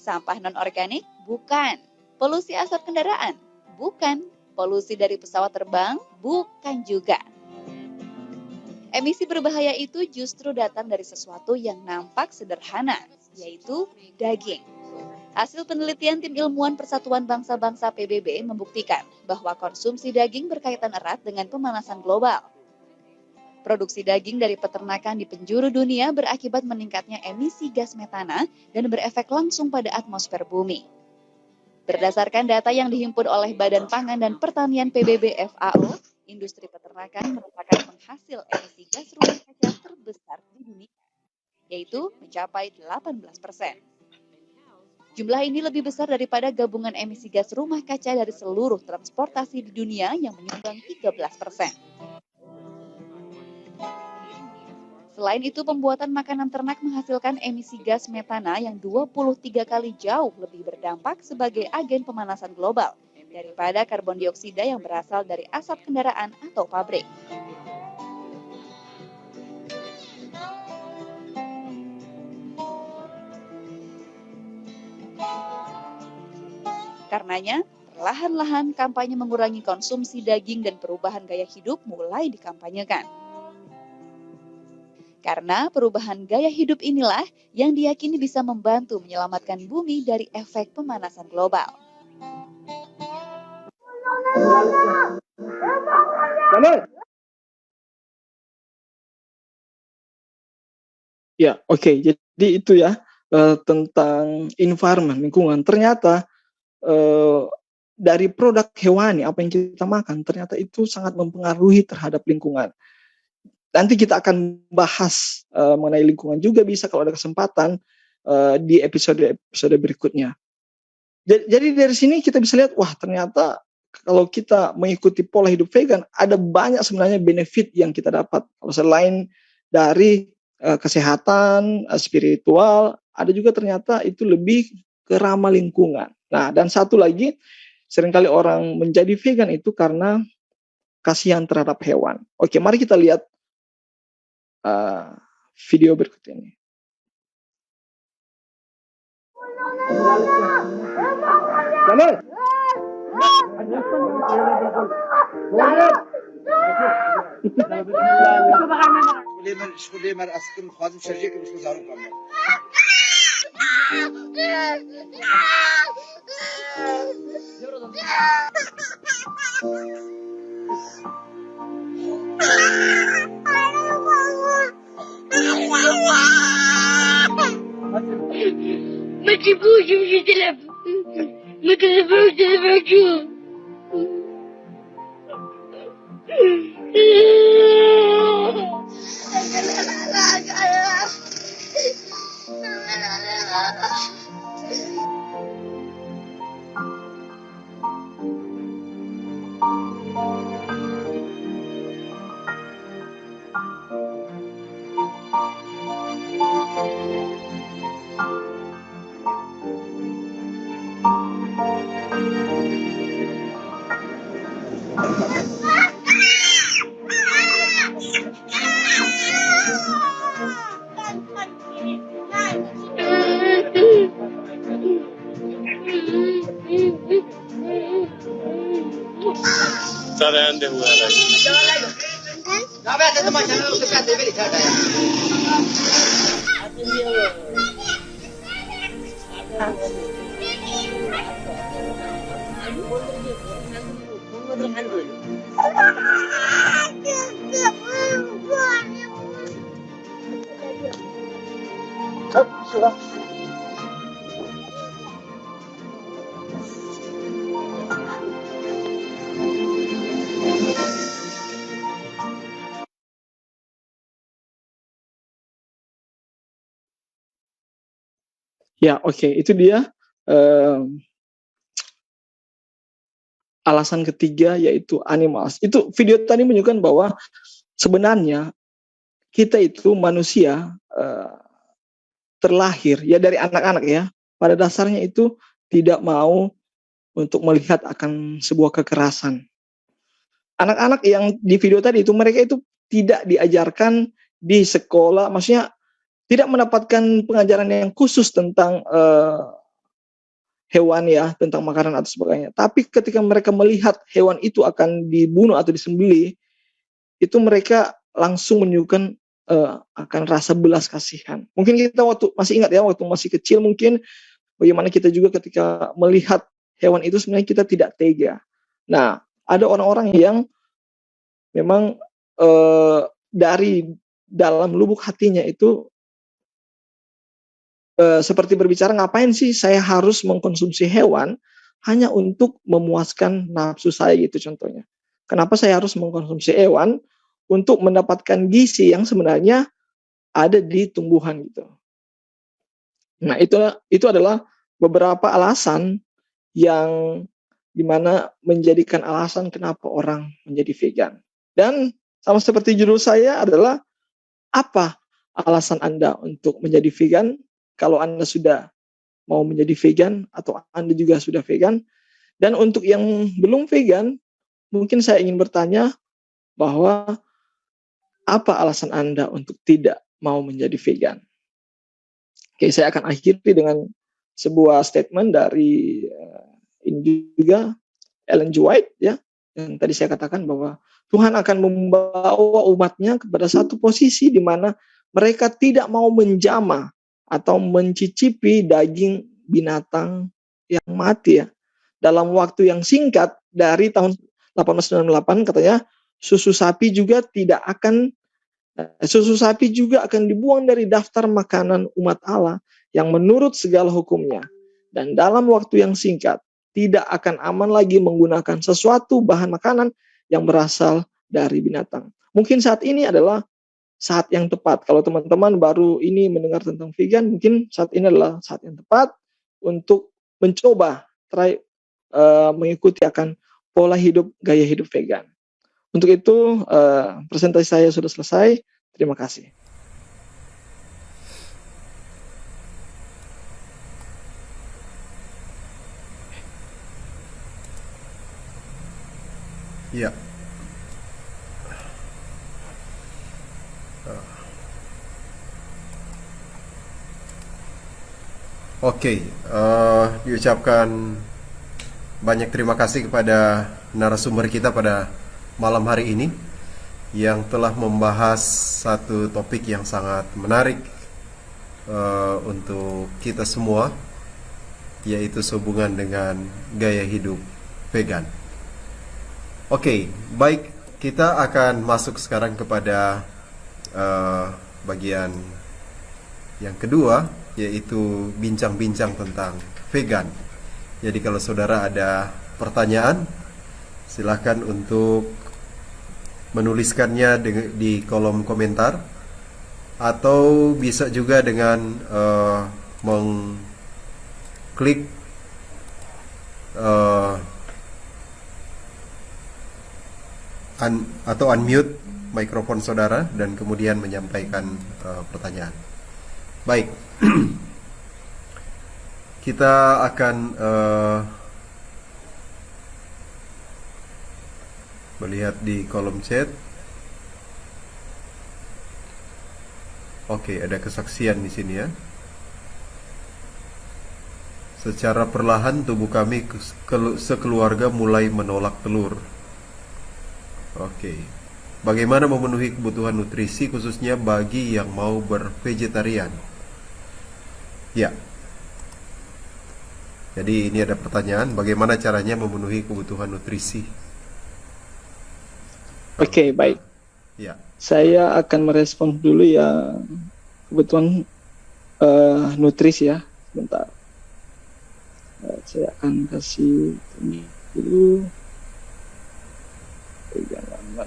Sampah non-organik? Bukan. Polusi asap kendaraan? Bukan. Polusi dari pesawat terbang? Bukan juga. Emisi berbahaya itu justru datang dari sesuatu yang nampak sederhana, yaitu daging. Hasil penelitian tim ilmuwan Persatuan Bangsa-Bangsa PBB membuktikan bahwa konsumsi daging berkaitan erat dengan pemanasan global. Produksi daging dari peternakan di penjuru dunia berakibat meningkatnya emisi gas metana dan berefek langsung pada atmosfer bumi. Berdasarkan data yang dihimpun oleh Badan Pangan dan Pertanian PBB FAO, industri peternakan merupakan penghasil emisi gas rumah kaca terbesar di dunia, yaitu mencapai 18%. Jumlah ini lebih besar daripada gabungan emisi gas rumah kaca dari seluruh transportasi di dunia yang menyumbang 13%. Selain itu, pembuatan makanan ternak menghasilkan emisi gas metana yang 23 kali jauh lebih berdampak sebagai agen pemanasan global daripada karbon dioksida yang berasal dari asap kendaraan atau pabrik. Karenanya, perlahan-lahan kampanye mengurangi konsumsi daging dan perubahan gaya hidup mulai dikampanyekan. Karena perubahan gaya hidup inilah yang diyakini bisa membantu menyelamatkan bumi dari efek pemanasan global. Ya, oke. Jadi itu ya tentang environment, lingkungan. Ternyata dari produk hewani, apa yang kita makan, ternyata itu sangat mempengaruhi terhadap lingkungan. Nanti kita akan bahas mengenai lingkungan juga bisa kalau ada kesempatan di episode berikutnya. Jadi dari sini kita bisa lihat, wah ternyata kalau kita mengikuti pola hidup vegan, ada banyak sebenarnya benefit yang kita dapat. Kalau selain dari kesehatan, spiritual, ada juga ternyata itu lebih ke ramah lingkungan. Nah, dan satu lagi, seringkali orang menjadi vegan itu karena kasihan terhadap hewan. Oke, mari kita lihat video berikut ini. ما تجيبوش ومشي تلعب ما تلعبوش Ya, oke, itu dia alasan ketiga, yaitu animals. Itu video tadi menunjukkan bahwa sebenarnya kita itu manusia terlahir ya dari anak-anak ya. Pada dasarnya itu tidak mau untuk melihat akan sebuah kekerasan. Anak-anak yang di video tadi itu mereka itu tidak diajarkan di sekolah, maksudnya tidak mendapatkan pengajaran yang khusus tentang hewan ya, tentang makanan atau sebagainya. Tapi ketika mereka melihat hewan itu akan dibunuh atau disembelih, itu mereka langsung menunjukkan akan rasa belas kasihan. Mungkin kita waktu masih ingat ya, waktu masih kecil mungkin bagaimana kita juga ketika melihat hewan itu sebenarnya kita tidak tega. Nah, ada orang-orang yang memang dari dalam lubuk hatinya itu seperti berbicara, ngapain sih saya harus mengkonsumsi hewan hanya untuk memuaskan nafsu saya gitu contohnya. Kenapa saya harus mengkonsumsi hewan untuk mendapatkan gizi yang sebenarnya ada di tumbuhan gitu. Nah, itu adalah beberapa alasan yang dimana menjadikan alasan kenapa orang menjadi vegan. Dan sama seperti judul saya adalah, apa alasan Anda untuk menjadi vegan? Kalau Anda sudah mau menjadi vegan atau Anda juga sudah vegan. Dan untuk yang belum vegan, mungkin saya ingin bertanya bahwa apa alasan Anda untuk tidak mau menjadi vegan? Oke, saya akan akhiri dengan sebuah statement dari ini juga Ellen G. White ya, yang tadi saya katakan bahwa Tuhan akan membawa umatnya kepada satu posisi di mana mereka tidak mau menjamah atau mencicipi daging binatang yang mati ya. Dalam waktu yang singkat dari tahun 1898 katanya susu sapi juga akan dibuang dari daftar makanan umat Allah yang menurut segala hukumnya. Dan dalam waktu yang singkat tidak akan aman lagi menggunakan sesuatu bahan makanan yang berasal dari binatang. Mungkin saat ini adalah saat yang tepat. Kalau teman-teman baru ini mendengar tentang vegan, mungkin saat ini adalah saat yang tepat untuk mencoba mengikuti akan pola hidup, gaya hidup vegan. Untuk itu, presentasi saya sudah selesai. Terima kasih. Ya. Oke, diucapkan banyak terima kasih kepada narasumber kita pada malam hari ini yang telah membahas satu topik yang sangat menarik untuk kita semua, yaitu sehubungan dengan gaya hidup vegan. Oke, baik, kita akan masuk sekarang kepada bagian yang kedua, yaitu bincang-bincang tentang vegan. Jadi kalau saudara ada pertanyaan, silakan untuk menuliskannya di kolom komentar, atau bisa juga dengan mengklik atau unmute mikrofon saudara dan kemudian menyampaikan pertanyaan. Baik, kita akan melihat di kolom chat. Oke, ada kesaksian di sini ya. Secara perlahan tubuh kami sekeluarga mulai menolak telur. Oke. Bagaimana memenuhi kebutuhan nutrisi khususnya bagi yang mau bervegetarian? Ya. Jadi ini ada pertanyaan, bagaimana caranya memenuhi kebutuhan nutrisi? Oke, baik. Ya. Saya akan merespons dulu ya, kebetulan nutrisi ya. Sebentar. Saya akan kasih ini dulu. Pegangan aman.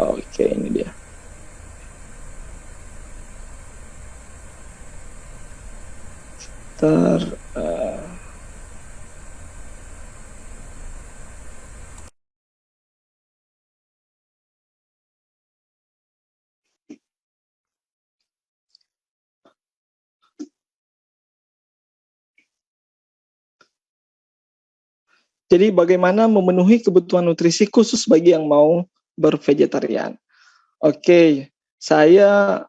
Oke, ini dia. Jadi bagaimana memenuhi kebutuhan nutrisi khusus bagi yang mau bervegetarian. Oke, saya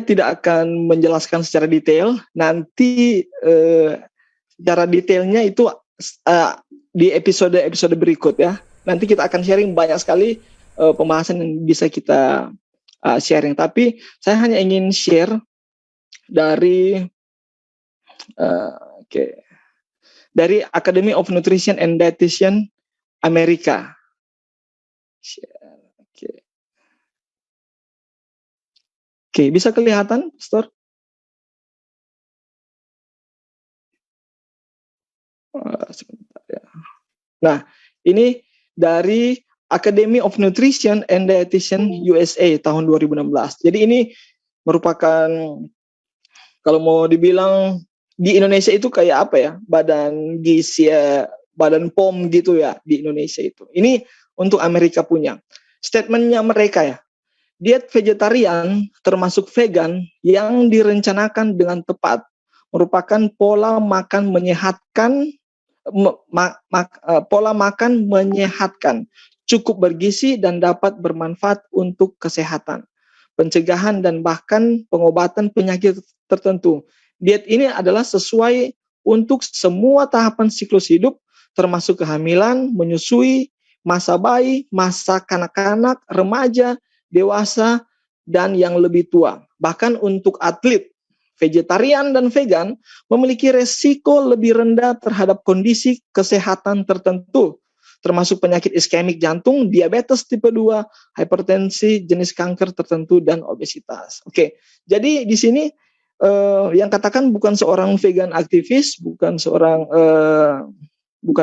tidak akan menjelaskan secara detail. Nanti secara detailnya itu di episode berikut ya. Nanti kita akan sharing banyak sekali pembahasan yang bisa kita sharing. Tapi saya hanya ingin share dari dari Academy of Nutrition and Dietitian Amerika. Oke, bisa kelihatan, Pastor? Sebentar ya. Nah, ini dari Academy of Nutrition and Dietitian USA tahun 2016. Jadi ini merupakan, kalau mau dibilang di Indonesia itu kayak apa ya, badan gizi ya, badan POM gitu ya di Indonesia itu. Ini untuk Amerika punya. Statementnya mereka ya, diet vegetarian termasuk vegan yang direncanakan dengan tepat merupakan pola makan menyehatkan, cukup bergizi dan dapat bermanfaat untuk kesehatan, pencegahan dan bahkan pengobatan penyakit tertentu. Diet ini adalah sesuai untuk semua tahapan siklus hidup, termasuk kehamilan, menyusui, masa bayi, masa kanak-kanak, remaja, dewasa, dan yang lebih tua. Bahkan untuk atlet, vegetarian dan vegan memiliki resiko lebih rendah terhadap kondisi kesehatan tertentu, termasuk penyakit iskemik jantung, diabetes tipe 2, hipertensi, jenis kanker tertentu, dan obesitas. Oke, jadi di sini yang katakan bukan seorang vegan aktivis, bukan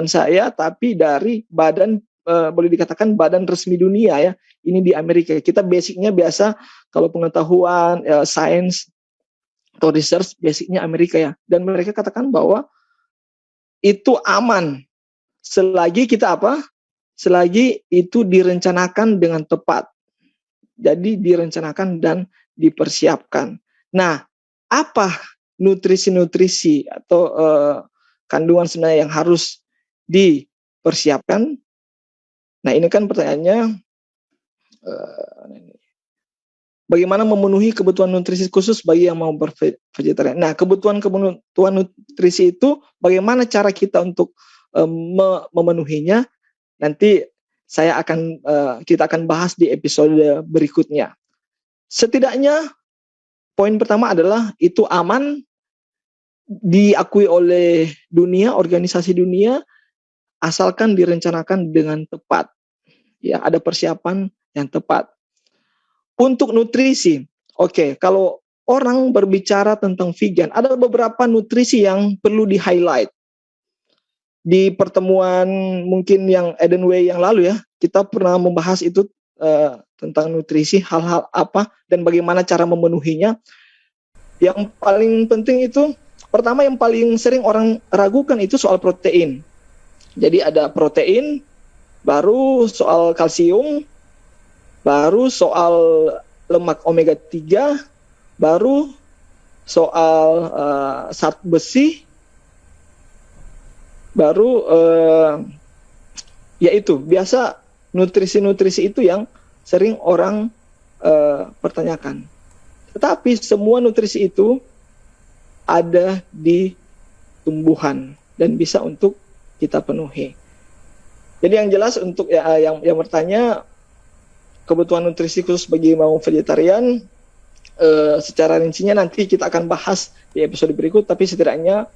saya, tapi dari badan boleh dikatakan badan resmi dunia ya. Ini di Amerika. Kita basicnya biasa kalau pengetahuan sains atau research basicnya Amerika ya. Dan mereka katakan bahwa itu aman selagi kita selagi itu direncanakan dengan tepat. Jadi direncanakan dan dipersiapkan. Nah, apa nutrisi-nutrisi atau kandungan sebenarnya yang harus dipersiapkan? Nah, ini kan pertanyaannya, bagaimana memenuhi kebutuhan nutrisi khusus bagi yang mau bervegetarian? Nah, kebutuhan nutrisi itu bagaimana cara kita untuk memenuhinya? Nanti kita akan bahas di episode berikutnya. Setidaknya poin pertama adalah itu aman, diakui oleh dunia, organisasi dunia, asalkan direncanakan dengan tepat. Ya, ada persiapan yang tepat. Untuk nutrisi, kalau orang berbicara tentang vegan, ada beberapa nutrisi yang perlu di-highlight. Di pertemuan mungkin yang Eden Way yang lalu ya, kita pernah membahas itu tentang nutrisi, hal-hal apa dan bagaimana cara memenuhinya. Yang paling penting itu, pertama yang paling sering orang ragukan itu soal protein. Jadi ada protein, baru soal kalsium, baru soal lemak omega 3, baru soal zat besi, baru yaitu biasa nutrisi-nutrisi itu yang sering orang pertanyakan. Tetapi semua nutrisi itu ada di tumbuhan dan bisa untuk kita penuhi. Jadi yang jelas untuk yang bertanya kebutuhan nutrisi khusus bagi mau vegetarian, secara rincinya nanti kita akan bahas di episode berikut, tapi setidaknya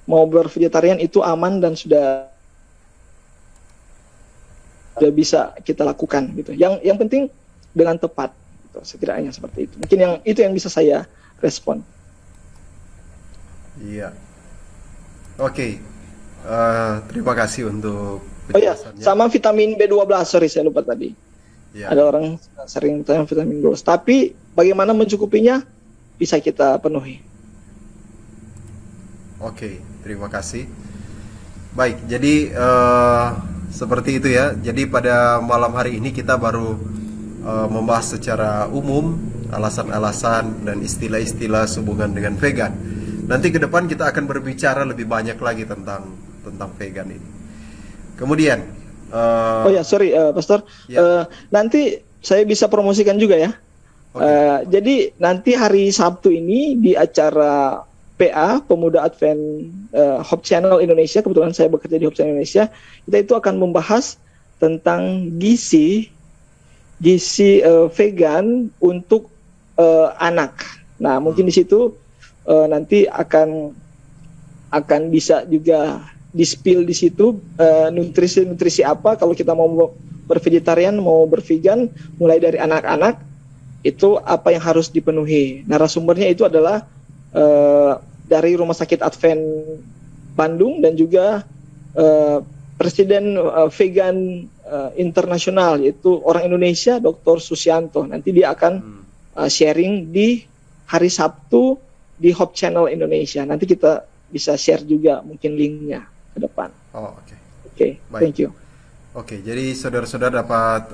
mau bervegetarian itu aman dan sudah bisa kita lakukan gitu. Yang penting dengan tepat gitu, setidaknya seperti itu. Mungkin yang bisa saya respon. Iya. Oke. Terima kasih untuk Oh ya, penjelasannya. sama vitamin B12, sorry saya lupa tadi. Ya. Ada orang sering tanya vitamin B12, tapi bagaimana mencukupinya bisa kita penuhi. Oke, terima kasih. Baik, jadi seperti itu ya. Jadi pada malam hari ini kita baru membahas secara umum alasan-alasan dan istilah-istilah sehubungan dengan vegan. Nanti ke depan kita akan berbicara lebih banyak lagi tentang vegan ini. Kemudian, oh ya, sorry, Pastor. Ya. Nanti saya bisa promosikan juga ya. Jadi nanti hari Sabtu ini di acara PA Pemuda Advent Hope Channel Indonesia, kebetulan saya bekerja di Hope Channel Indonesia, kita itu akan membahas tentang gizi vegan untuk anak. Nah, mungkin di situ nanti akan bisa juga di-spill di situ nutrisi apa kalau kita mau bervegetarian, mau bervegan, mulai dari anak-anak itu apa yang harus dipenuhi. Narasumbernya itu adalah dari Rumah Sakit Advent Bandung dan juga Presiden Vegan Internasional, yaitu orang Indonesia, Dr. Susianto. Nanti dia akan sharing di hari Sabtu di Hope Channel Indonesia. Nanti kita bisa share juga mungkin linknya ke depan. Oh, oke. Oke, thank you. Oke, jadi saudara-saudara dapat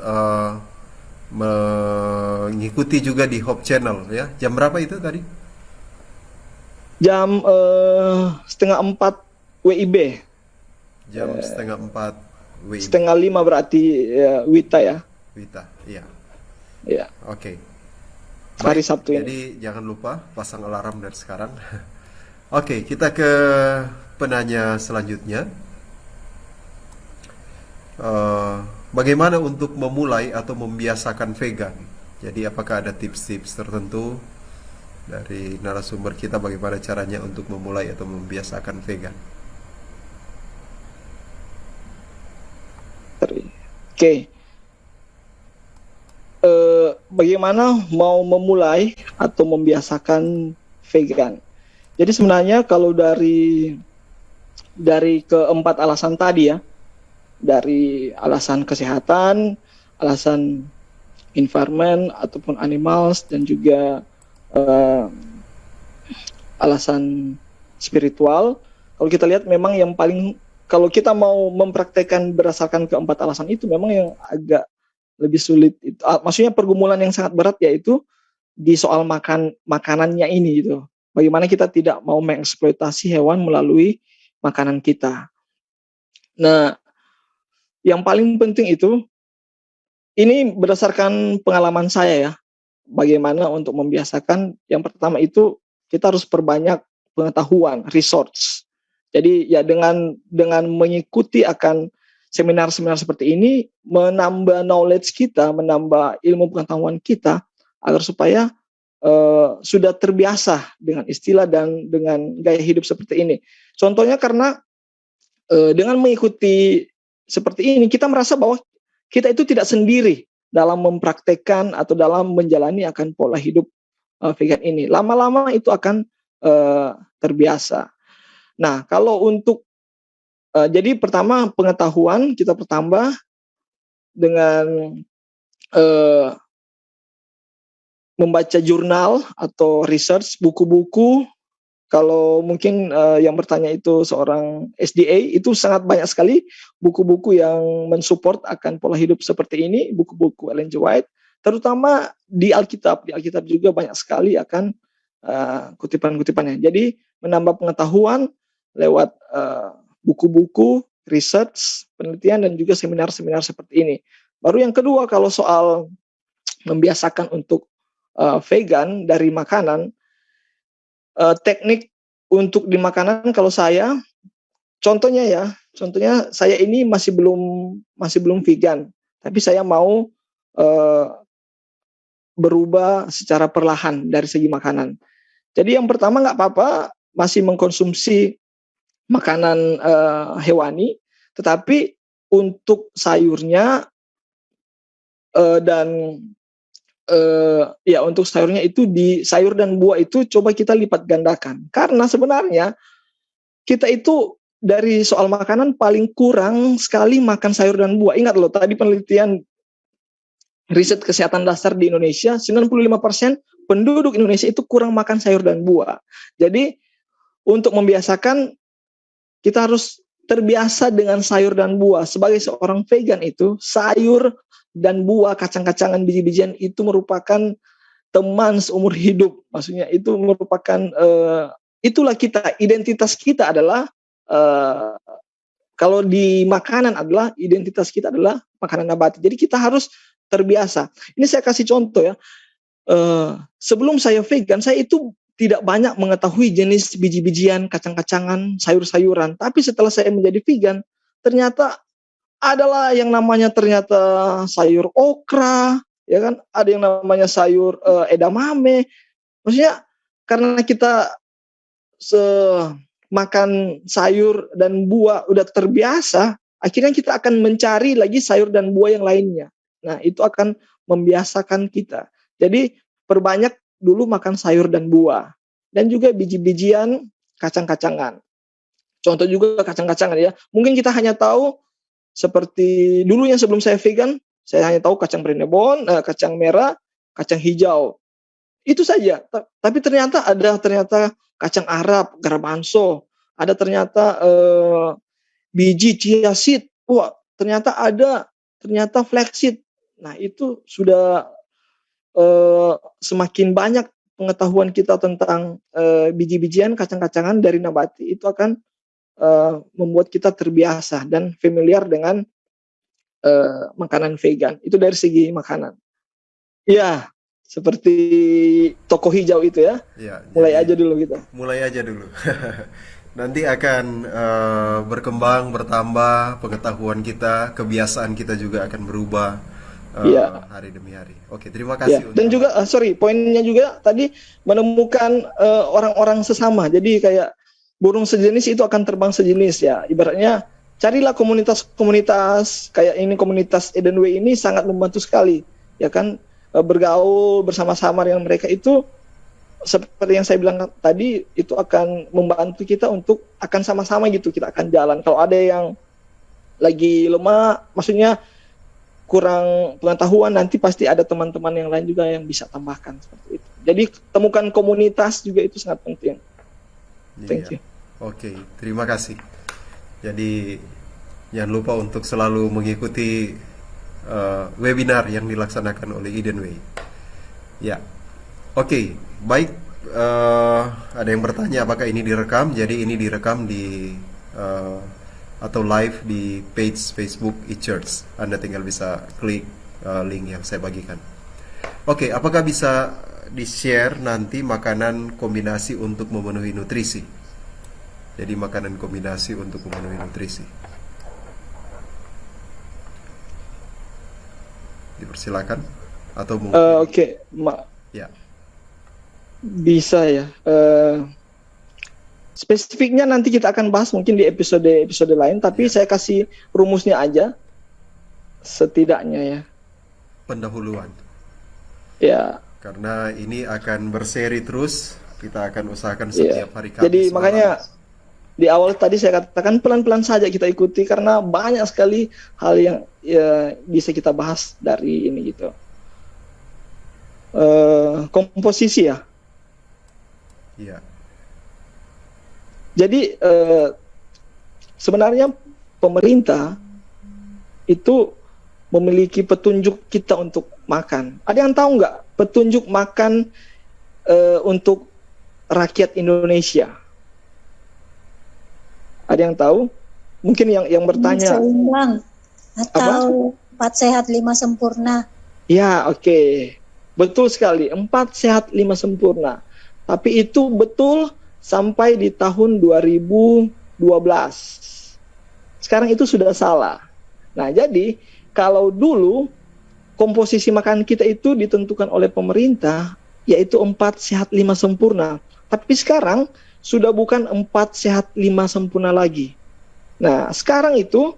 mengikuti juga di Hope Channel ya. Jam berapa itu tadi? Jam 3:30 WIB. Jam 4:30 WIB. 4:30 berarti Wita ya. Wita, iya. Iya. Oke. Hari Baik, Sabtu ini. Jadi jangan lupa pasang alarm dari sekarang. Oke, kita ke penanya selanjutnya. Bagaimana untuk memulai atau membiasakan vegan? Jadi apakah ada tips-tips tertentu dari narasumber kita bagaimana caranya untuk memulai atau membiasakan vegan? Oke. Bagaimana mau memulai atau membiasakan vegan? Jadi sebenarnya kalau dari keempat alasan tadi ya, dari alasan kesehatan, alasan environment ataupun animals, dan juga alasan spiritual, kalau kita lihat memang yang paling, kalau kita mau mempraktekkan berdasarkan keempat alasan itu, memang yang agak lebih sulit itu, maksudnya pergumulan yang sangat berat yaitu di soal makanannya ini gitu. Bagaimana kita tidak mau mengeksploitasi hewan melalui makanan kita. Nah, yang paling penting itu, ini berdasarkan pengalaman saya ya, bagaimana untuk membiasakan. Yang pertama itu kita harus perbanyak pengetahuan, research. Jadi ya dengan mengikuti akan seminar-seminar seperti ini, menambah knowledge kita, menambah ilmu pengetahuan kita, agar supaya sudah terbiasa dengan istilah dan dengan gaya hidup seperti ini. Contohnya karena dengan mengikuti seperti ini, kita merasa bahwa kita itu tidak sendiri dalam mempraktekkan atau dalam menjalani akan pola hidup vegan ini. Lama-lama itu akan terbiasa. Nah, kalau untuk jadi pertama pengetahuan kita pertambah dengan membaca jurnal atau research, buku-buku. Kalau mungkin yang bertanya itu seorang SDA, itu sangat banyak sekali buku-buku yang mensupport akan pola hidup seperti ini, buku-buku Ellen G. White, terutama di Alkitab. Di Alkitab juga banyak sekali akan kutipan-kutipannya. Jadi menambah pengetahuan lewat buku-buku, research, penelitian, dan juga seminar-seminar seperti ini. Baru yang kedua, kalau soal membiasakan untuk vegan dari makanan, teknik untuk di makanan, kalau saya, contohnya saya ini masih belum vegan, tapi saya mau berubah secara perlahan dari segi makanan. Jadi yang pertama nggak apa-apa masih mengkonsumsi makanan hewani, tetapi untuk sayurnya dan untuk sayurnya itu di sayur dan buah itu coba kita lipat gandakan. Karena sebenarnya kita itu dari soal makanan paling kurang sekali makan sayur dan buah. Ingat loh, tadi penelitian riset kesehatan dasar di Indonesia, 95% penduduk Indonesia itu kurang makan sayur dan buah. Jadi untuk membiasakan, kita harus terbiasa dengan sayur dan buah. Sebagai seorang vegan itu, sayur dan buah, kacang-kacangan, biji-bijian itu merupakan teman seumur hidup. Maksudnya itu merupakan, itulah kita, identitas kita adalah, kalau di makanan adalah, identitas kita adalah makanan nabati. Jadi kita harus terbiasa. Ini saya kasih contoh ya. Sebelum saya vegan, saya itu tidak banyak mengetahui jenis biji-bijian, kacang-kacangan, sayur-sayuran. Tapi setelah saya menjadi vegan, ternyata adalah yang namanya ternyata sayur okra, ya kan? Ada yang namanya sayur edamame. Maksudnya karena kita makan sayur dan buah udah terbiasa, akhirnya kita akan mencari lagi sayur dan buah yang lainnya. Nah, itu akan membiasakan kita. Jadi perbanyak dulu makan sayur dan buah, dan juga biji-bijian, kacang-kacangan. Contoh juga kacang-kacangan ya. Mungkin kita hanya tahu seperti dulu yang sebelum saya vegan, saya hanya tahu kacang Brenebon, kacang merah, kacang hijau. Itu saja. Tapi ternyata ada kacang Arab, garbanzo, ada ternyata biji chia seed. Wah, ternyata flaxseed. Nah, itu sudah semakin banyak pengetahuan kita tentang biji-bijian, kacang-kacangan dari nabati, itu akan membuat kita terbiasa dan familiar dengan makanan vegan. Itu dari segi makanan. Ya, seperti toko hijau itu ya. Mulai aja dulu gitu. Mulai aja dulu. Nanti akan berkembang, bertambah pengetahuan kita, kebiasaan kita juga akan berubah. Hari demi hari. Oke, terima kasih. Dan juga, poinnya juga tadi menemukan orang-orang sesama. Jadi kayak burung sejenis itu akan terbang sejenis ya. Ibaratnya carilah komunitas-komunitas kayak ini, komunitas Eden Way ini sangat membantu sekali. Ya kan, bergaul bersama-sama dengan mereka itu seperti yang saya bilang tadi, itu akan membantu kita untuk akan sama-sama gitu, kita akan jalan. Kalau ada yang lagi lemah, maksudnya kurang pengetahuan, nanti pasti ada teman-teman yang lain juga yang bisa tambahkan seperti itu. Jadi temukan komunitas juga itu sangat penting. Thank you. Oke, terima kasih. Jadi jangan lupa untuk selalu mengikuti webinar yang dilaksanakan oleh Eden Way. Ya, oke, baik. Ada yang bertanya apakah ini direkam? Jadi ini direkam di atau live di page Facebook eChurch. Anda tinggal bisa klik link yang saya bagikan. Oke, apakah bisa di-share nanti makanan kombinasi untuk memenuhi nutrisi? Jadi makanan kombinasi untuk memenuhi nutrisi. Dipersilakan atau mungkin ya. Bisa ya. Spesifiknya nanti kita akan bahas mungkin di episode lain, tapi saya kasih rumusnya aja setidaknya ya. Pendahuluan. Ya. Karena ini akan berseri terus, kita akan usahakan setiap hari Kamis. Jadi makanya di awal tadi saya katakan pelan-pelan saja kita ikuti, karena banyak sekali hal yang bisa kita bahas dari ini gitu. Komposisi ya. Iya. Jadi sebenarnya pemerintah itu memiliki petunjuk kita untuk makan. Ada yang tahu nggak petunjuk makan untuk rakyat Indonesia? Ada yang tahu? Mungkin yang bertanya. Seimbang atau 4 sehat 5 sempurna. Ya, oke. Betul sekali. 4 sehat 5 sempurna. Tapi itu betul sampai di tahun 2012. Sekarang itu sudah salah. Nah, jadi kalau dulu komposisi makanan kita itu ditentukan oleh pemerintah, yaitu 4 sehat 5 sempurna. Tapi sekarang sudah bukan 4 sehat 5 sempurna lagi. Nah, sekarang itu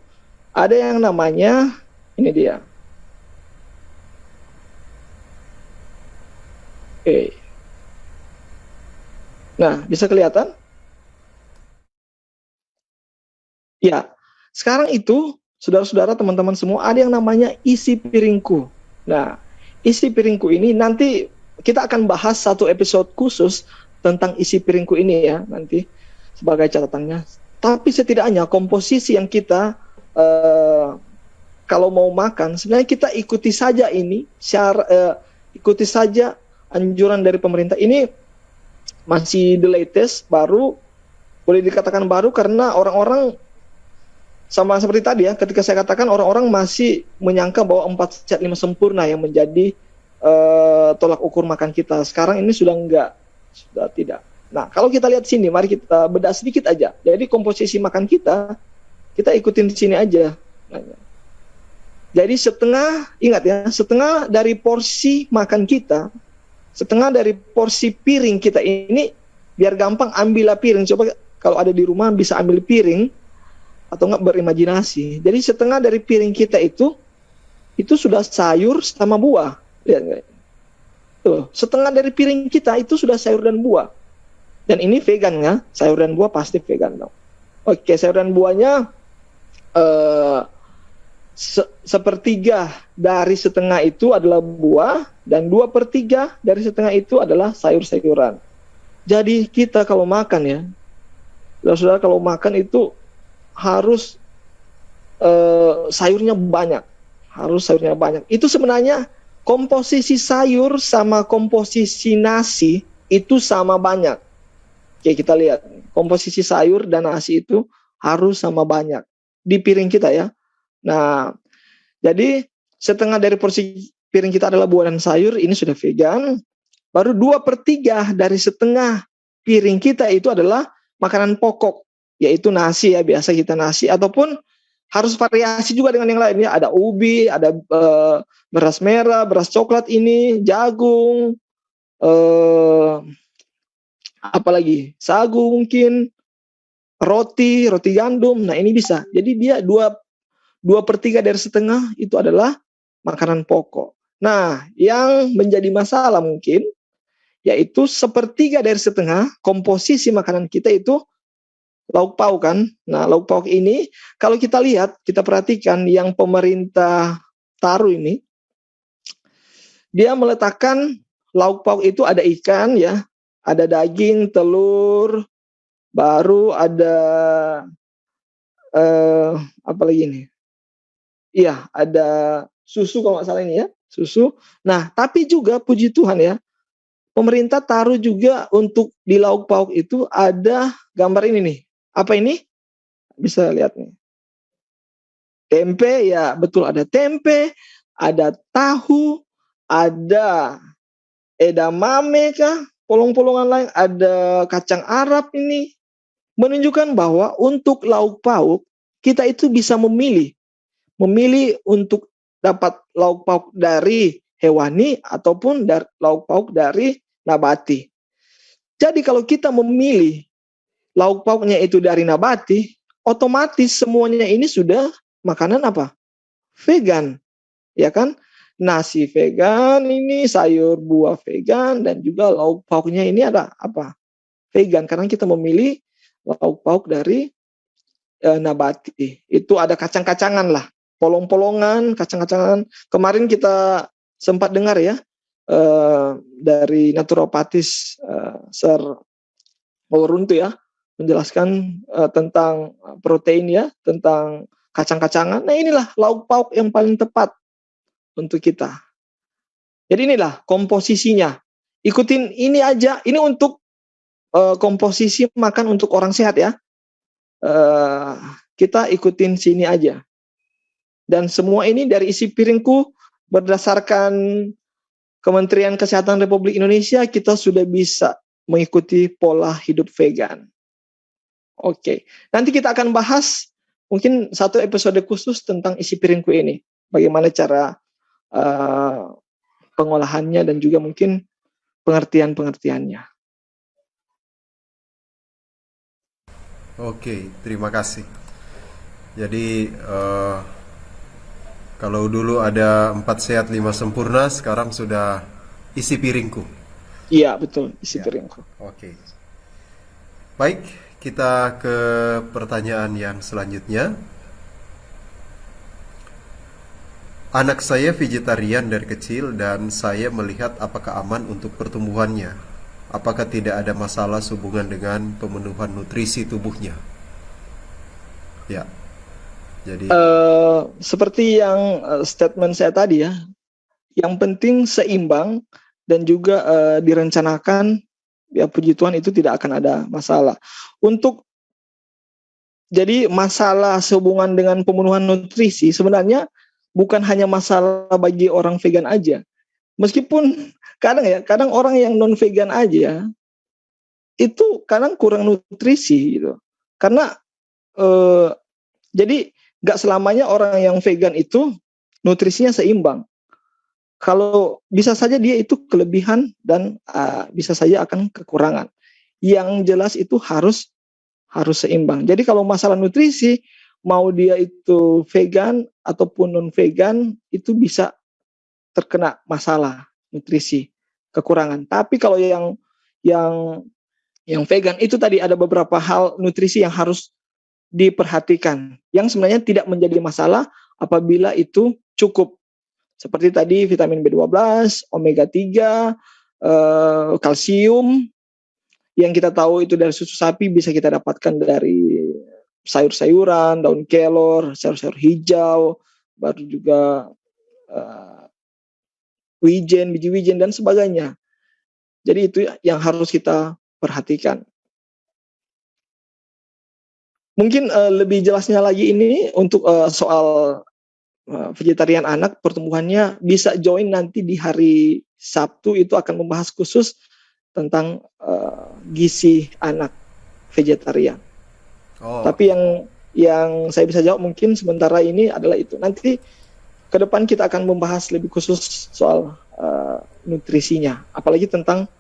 ada yang namanya, ini dia. Oke. Nah, bisa kelihatan? Ya, sekarang itu, saudara-saudara, teman-teman semua, ada yang namanya isi piringku. Nah, isi piringku ini nanti kita akan bahas satu episode khusus tentang isi piringku ini ya, nanti sebagai catatannya. Tapi setidaknya komposisi yang kita kalau mau makan, sebenarnya kita ikuti saja ini, ikuti saja anjuran dari pemerintah. Ini masih the latest, baru, boleh dikatakan baru karena orang-orang sama seperti tadi ya, ketika saya katakan orang-orang masih menyangka bahwa 4 sehat 5 sempurna yang menjadi tolak ukur makan kita. Sekarang ini sudah enggak, sudah tidak. Nah, kalau kita lihat sini, mari kita bedah sedikit aja. Jadi komposisi makan kita ikutin di sini aja. Jadi setengah, ingat ya, setengah dari porsi makan kita, setengah dari porsi piring kita ini, biar gampang ambillah piring. Coba kalau ada di rumah bisa ambil piring, atau enggak berimajinasi. Jadi setengah dari piring kita itu sudah sayur sama buah. Lihat nggak? Tuh, setengah dari piring kita itu sudah sayur dan buah. Dan ini vegan ya, sayur dan buah pasti vegan dong. Oke, sayur dan buahnya sepertiga dari setengah itu adalah buah, dan 2/3 dari setengah itu adalah sayur-sayuran. Jadi kita kalau makan ya, saudara-saudara, kalau makan itu harus sayurnya banyak. Harus sayurnya banyak. Itu sebenarnya komposisi sayur sama komposisi nasi itu sama banyak. Oke, kita lihat. Komposisi sayur dan nasi itu harus sama banyak di piring kita ya. Nah, jadi setengah dari porsi piring kita adalah buah dan sayur, ini sudah vegan. Baru 2/3 dari setengah piring kita itu adalah makanan pokok, yaitu nasi ya, biasa kita nasi, ataupun harus variasi juga dengan yang lainnya. Ada ubi, ada beras merah, beras coklat ini, jagung, apalagi sagu mungkin, roti gandum. Nah ini bisa. Jadi dia 2/3 dari setengah itu adalah makanan pokok. Nah yang menjadi masalah mungkin yaitu 1/3 dari setengah komposisi makanan kita itu lauk pauk kan. Nah lauk pauk ini kalau kita lihat, kita perhatikan yang pemerintah taruh ini, dia meletakkan lauk pauk itu ada ikan ya, ada daging, telur, baru ada apa lagi ini? Iya, ada susu kalau nggak salah ini ya, susu. Nah, tapi juga puji Tuhan ya, pemerintah taruh juga untuk di lauk pauk itu ada gambar ini nih. Apa ini? Bisa lihat nih. Tempe ya, betul, ada tempe, ada tahu, ada edamame kah, polong-polongan lain, ada kacang Arab ini. Menunjukkan bahwa untuk lauk pauk kita itu bisa memilih untuk dapat lauk pauk dari hewani ataupun lauk pauk dari nabati. Jadi kalau kita memilih lauk pauknya itu dari nabati, otomatis semuanya ini sudah makanan apa? Vegan. Ya kan? Nasi vegan ini, sayur buah vegan, dan juga lauk pauknya ini ada apa? Vegan, karena kita memilih lauk pauk dari nabati. Itu ada kacang-kacangan lah, polong-polongan, kacang-kacangan. Kemarin kita sempat dengar ya dari naturopatis Sir Oruntu ya, menjelaskan tentang protein ya, tentang kacang-kacangan. Nah inilah lauk pauk yang paling tepat untuk kita. Jadi inilah komposisinya. Ikutin ini aja. Ini untuk komposisi makan untuk orang sehat ya. Kita ikutin sini aja. Dan semua ini dari isi piringku berdasarkan Kementerian Kesehatan Republik Indonesia, kita sudah bisa mengikuti pola hidup vegan. Oke, nanti kita akan bahas mungkin satu episode khusus tentang isi piringku ini. Bagaimana cara eh, pengolahannya dan juga mungkin pengertiannya. Oke, terima kasih. Jadi kalau dulu ada 4 sehat 5 sempurna, sekarang sudah isi piringku. Iya, betul, isi Ya. piringku. Oke. Baik, kita ke pertanyaan yang selanjutnya. Anak saya vegetarian dari kecil dan saya melihat apakah aman untuk pertumbuhannya. Apakah tidak ada masalah sehubungan dengan pemenuhan nutrisi tubuhnya? Ya. Jadi Seperti yang statement saya tadi ya, yang penting seimbang dan juga direncanakan, ya puji Tuhan itu tidak akan ada masalah. Jadi masalah sehubungan dengan pemenuhan nutrisi sebenarnya bukan hanya masalah bagi orang vegan aja. Meskipun kadang orang yang non vegan aja itu kadang kurang nutrisi gitu. Karena jadi nggak selamanya orang yang vegan itu nutrisinya seimbang. Kalau bisa saja dia itu kelebihan dan bisa saja akan kekurangan. Yang jelas itu harus seimbang. Jadi kalau masalah nutrisi, mau dia itu vegan ataupun non vegan itu bisa terkena masalah nutrisi kekurangan. Tapi kalau yang vegan itu tadi ada beberapa hal nutrisi yang harus diperhatikan, yang sebenarnya tidak menjadi masalah apabila itu cukup. Seperti tadi vitamin B12, omega 3, kalsium yang kita tahu itu dari susu sapi bisa kita dapatkan dari sayur-sayuran, daun kelor, sayur-sayur hijau, baru juga wijen, biji wijen dan sebagainya. Jadi itu yang harus kita perhatikan. Mungkin lebih jelasnya lagi ini untuk soal vegetarian anak pertumbuhannya bisa join nanti di hari Sabtu, itu akan membahas khusus tentang gizi anak vegetarian. Tapi yang saya bisa jawab mungkin sementara ini adalah itu. Nanti ke depan kita akan membahas lebih khusus soal nutrisinya, apalagi tentang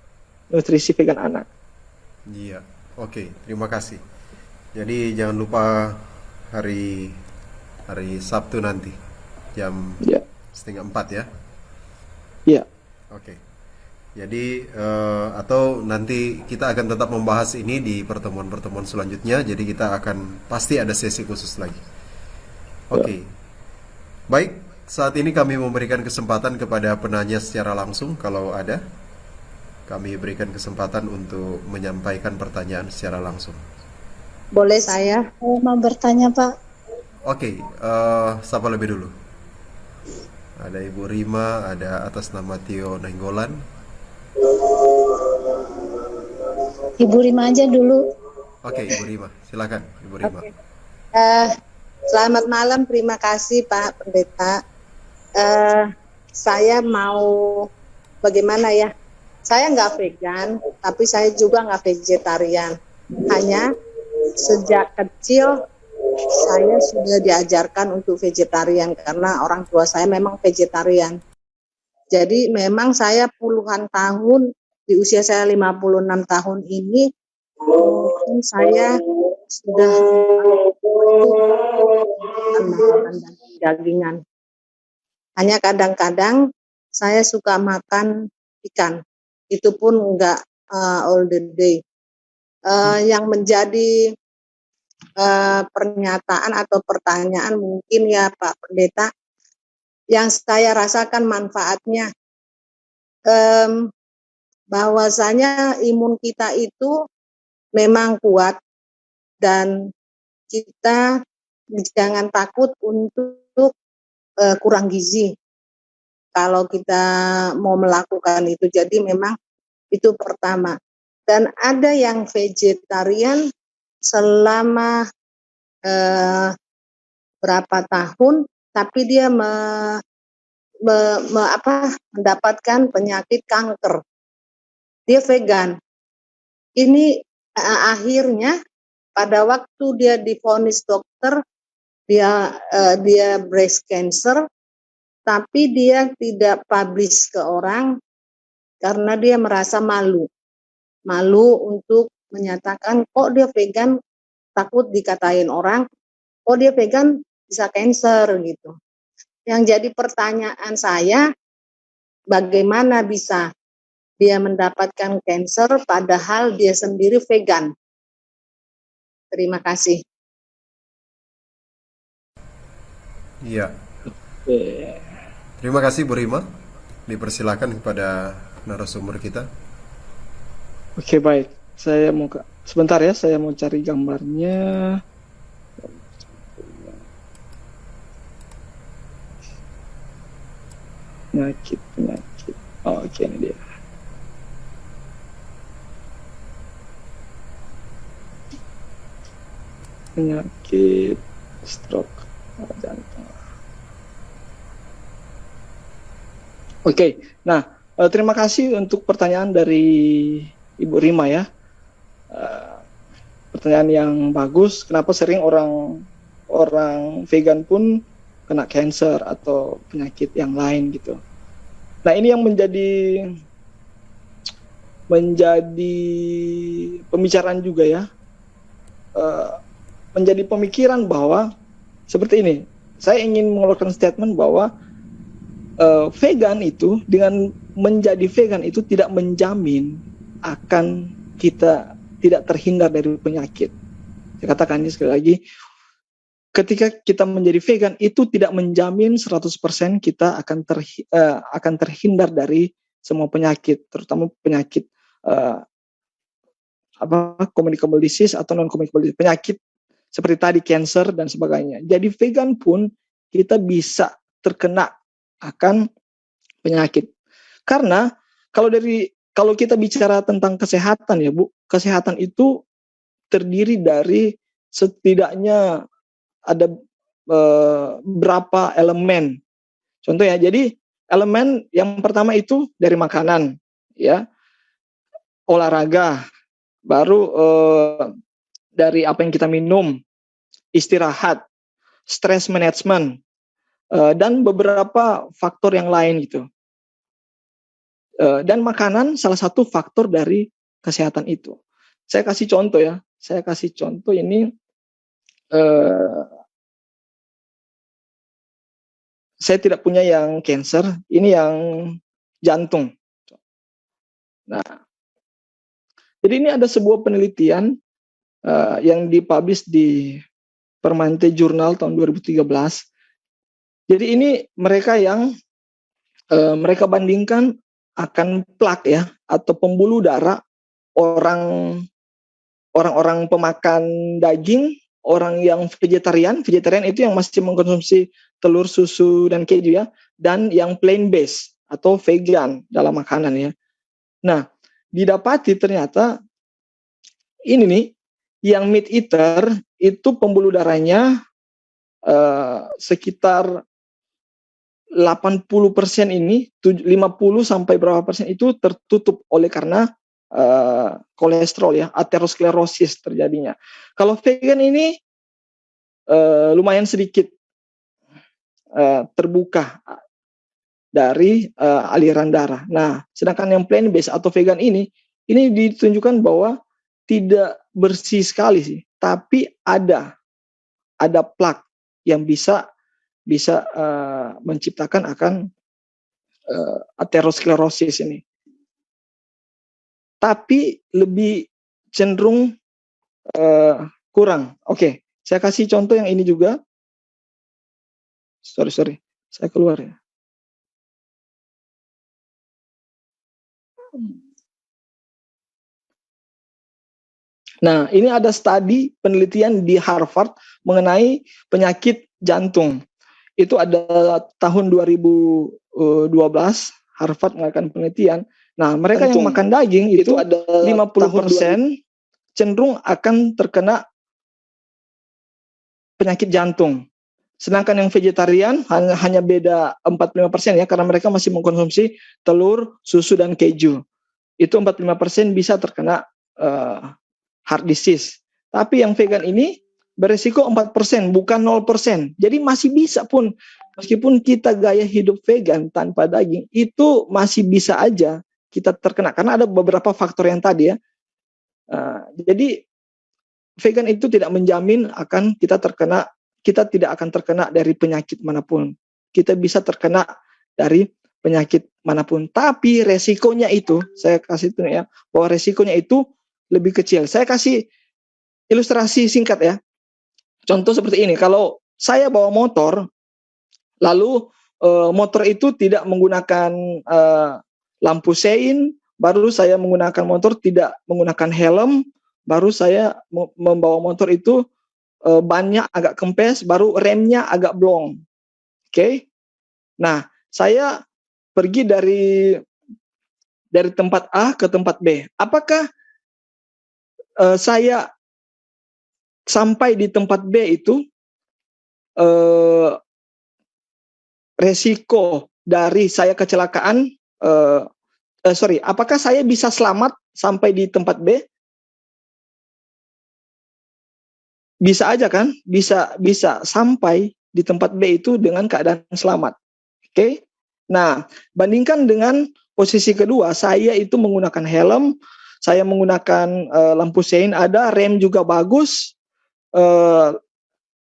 nutrisi vegan anak. Iya, oke, terima kasih. Jadi jangan lupa hari Sabtu nanti jam 3:30 ya. Iya. Oke. Jadi atau nanti kita akan tetap membahas ini di pertemuan-pertemuan selanjutnya. Jadi kita akan pasti ada sesi khusus lagi. Oke. Baik, saat ini kami memberikan kesempatan kepada penanya secara langsung kalau ada. Kami berikan kesempatan untuk menyampaikan pertanyaan secara langsung. Boleh saya? Mau bertanya, Pak. Oke, siapa lebih dulu? Ada Ibu Rima, ada atas nama Tio Nenggolan. Ibu Rima aja dulu. Oke, Ibu Rima, silakan Ibu Rima. Okay. Selamat malam, terima kasih Pak Pendeta. Saya mau bagaimana ya? Saya nggak vegan, tapi saya juga nggak vegetarian. Hanya sejak kecil saya sudah diajarkan untuk vegetarian karena orang tua saya memang vegetarian. Jadi memang saya puluhan tahun, di usia saya 56 tahun ini, mungkin saya sudah makan dagingan. Hanya kadang-kadang saya suka makan ikan, itu pun enggak all the day. Yang menjadi pernyataan atau pertanyaan mungkin ya Pak Pendeta, yang saya rasakan manfaatnya, bahwasanya imun kita itu memang kuat dan kita jangan takut untuk kurang gizi kalau kita mau melakukan itu. Jadi memang itu pertama. Dan ada yang vegetarian selama berapa tahun, tapi dia mendapatkan penyakit kanker. Dia vegan. Ini akhirnya pada waktu dia divonis dokter dia breast cancer, tapi dia tidak publish ke orang karena dia merasa malu untuk menyatakan kok dia vegan, takut dikatain orang, kok dia vegan bisa cancer gitu. Yang jadi pertanyaan saya, bagaimana bisa dia mendapatkan cancer padahal dia sendiri vegan? Terima kasih. Iya. Terima kasih Bu Rima. Dipersilakan kepada narasumber kita. Oke, baik. Sebentar ya, saya mau cari gambarnya. Penyakit. Oh, oke, ini dia. Penyakit stroke jantung. Oke, nah terima kasih untuk pertanyaan dari Ibu Rima ya. Pertanyaan yang bagus. Kenapa sering orang vegan pun kena cancer atau penyakit yang lain gitu. Nah, ini yang menjadi pembicaraan juga ya. Menjadi pemikiran bahwa seperti ini. Saya ingin mengeluarkan statement bahwa vegan itu, dengan menjadi vegan itu tidak menjamin akan kita tidak terhindar dari penyakit. Saya katakan ini sekali lagi, ketika kita menjadi vegan itu tidak menjamin 100% kita akan terhindar dari semua penyakit, terutama penyakit communicable disease atau non communicable disease, penyakit seperti tadi cancer dan sebagainya. Jadi vegan pun kita bisa terkena akan penyakit. Karena kalau kita bicara tentang kesehatan ya Bu, kesehatan itu terdiri dari setidaknya ada berapa elemen. Contoh ya, jadi elemen yang pertama itu dari makanan, ya, olahraga, baru dari apa yang kita minum, istirahat, stress management, dan beberapa faktor yang lain gitu. Dan makanan salah satu faktor dari kesehatan itu. Saya kasih contoh ya. Saya kasih contoh ini. Saya tidak punya yang cancer. Ini yang jantung. Nah, jadi ini ada sebuah penelitian yang dipublish di Permanente Journal tahun 2013. Jadi ini mereka yang mereka bandingkan akan plak ya atau pembuluh darah orang-orang pemakan daging, orang yang vegetarian itu yang masih mengkonsumsi telur, susu dan keju ya, dan yang plant based atau vegan dalam makanan ya. Nah, didapati ternyata ini nih yang meat eater itu pembuluh darahnya sekitar 80% ini, 50 sampai berapa persen itu tertutup oleh karena kolesterol ya, aterosklerosis terjadinya. Kalau vegan ini lumayan sedikit terbuka dari aliran darah. Nah, sedangkan yang plant based atau vegan ini ditunjukkan bahwa tidak bersih sekali sih, tapi ada plak yang bisa menciptakan akan aterosklerosis ini. Tapi lebih cenderung kurang. Oke, saya kasih contoh yang ini juga. Sorry, saya keluar ya. Nah, ini ada studi penelitian di Harvard mengenai penyakit jantung. Itu ada tahun 2012 Harvard melakukan penelitian. Nah, mereka yang makan daging itu ada 50% cenderung akan terkena penyakit jantung. Sedangkan yang vegetarian hanya beda 45% ya, karena mereka masih mengkonsumsi telur, susu dan keju. Itu 45% bisa terkena heart disease. Tapi yang vegan ini beresiko 4%, bukan 0%. Jadi masih bisa pun, meskipun kita gaya hidup vegan tanpa daging, itu masih bisa aja kita terkena. Karena ada beberapa faktor yang tadi ya. Jadi vegan itu tidak menjamin akan kita tidak akan terkena dari penyakit manapun. Kita bisa terkena dari penyakit manapun. Tapi resikonya itu, saya kasih tahu ya, bahwa resikonya itu lebih kecil. Saya kasih ilustrasi singkat ya. Contoh seperti ini, kalau saya bawa motor, lalu motor itu tidak menggunakan lampu sein, baru saya menggunakan motor tidak menggunakan helm, baru saya membawa motor itu bannya agak kempes, baru remnya agak blong. Oke? Nah, saya pergi dari tempat A ke tempat B. Apakah saya sampai di tempat B itu resiko dari saya kecelakaan, apakah saya bisa selamat sampai di tempat B? Bisa aja kan? Bisa sampai di tempat B itu dengan keadaan selamat. Oke? Nah, bandingkan dengan posisi kedua, saya itu menggunakan helm, saya menggunakan lampu sein ada, rem juga bagus,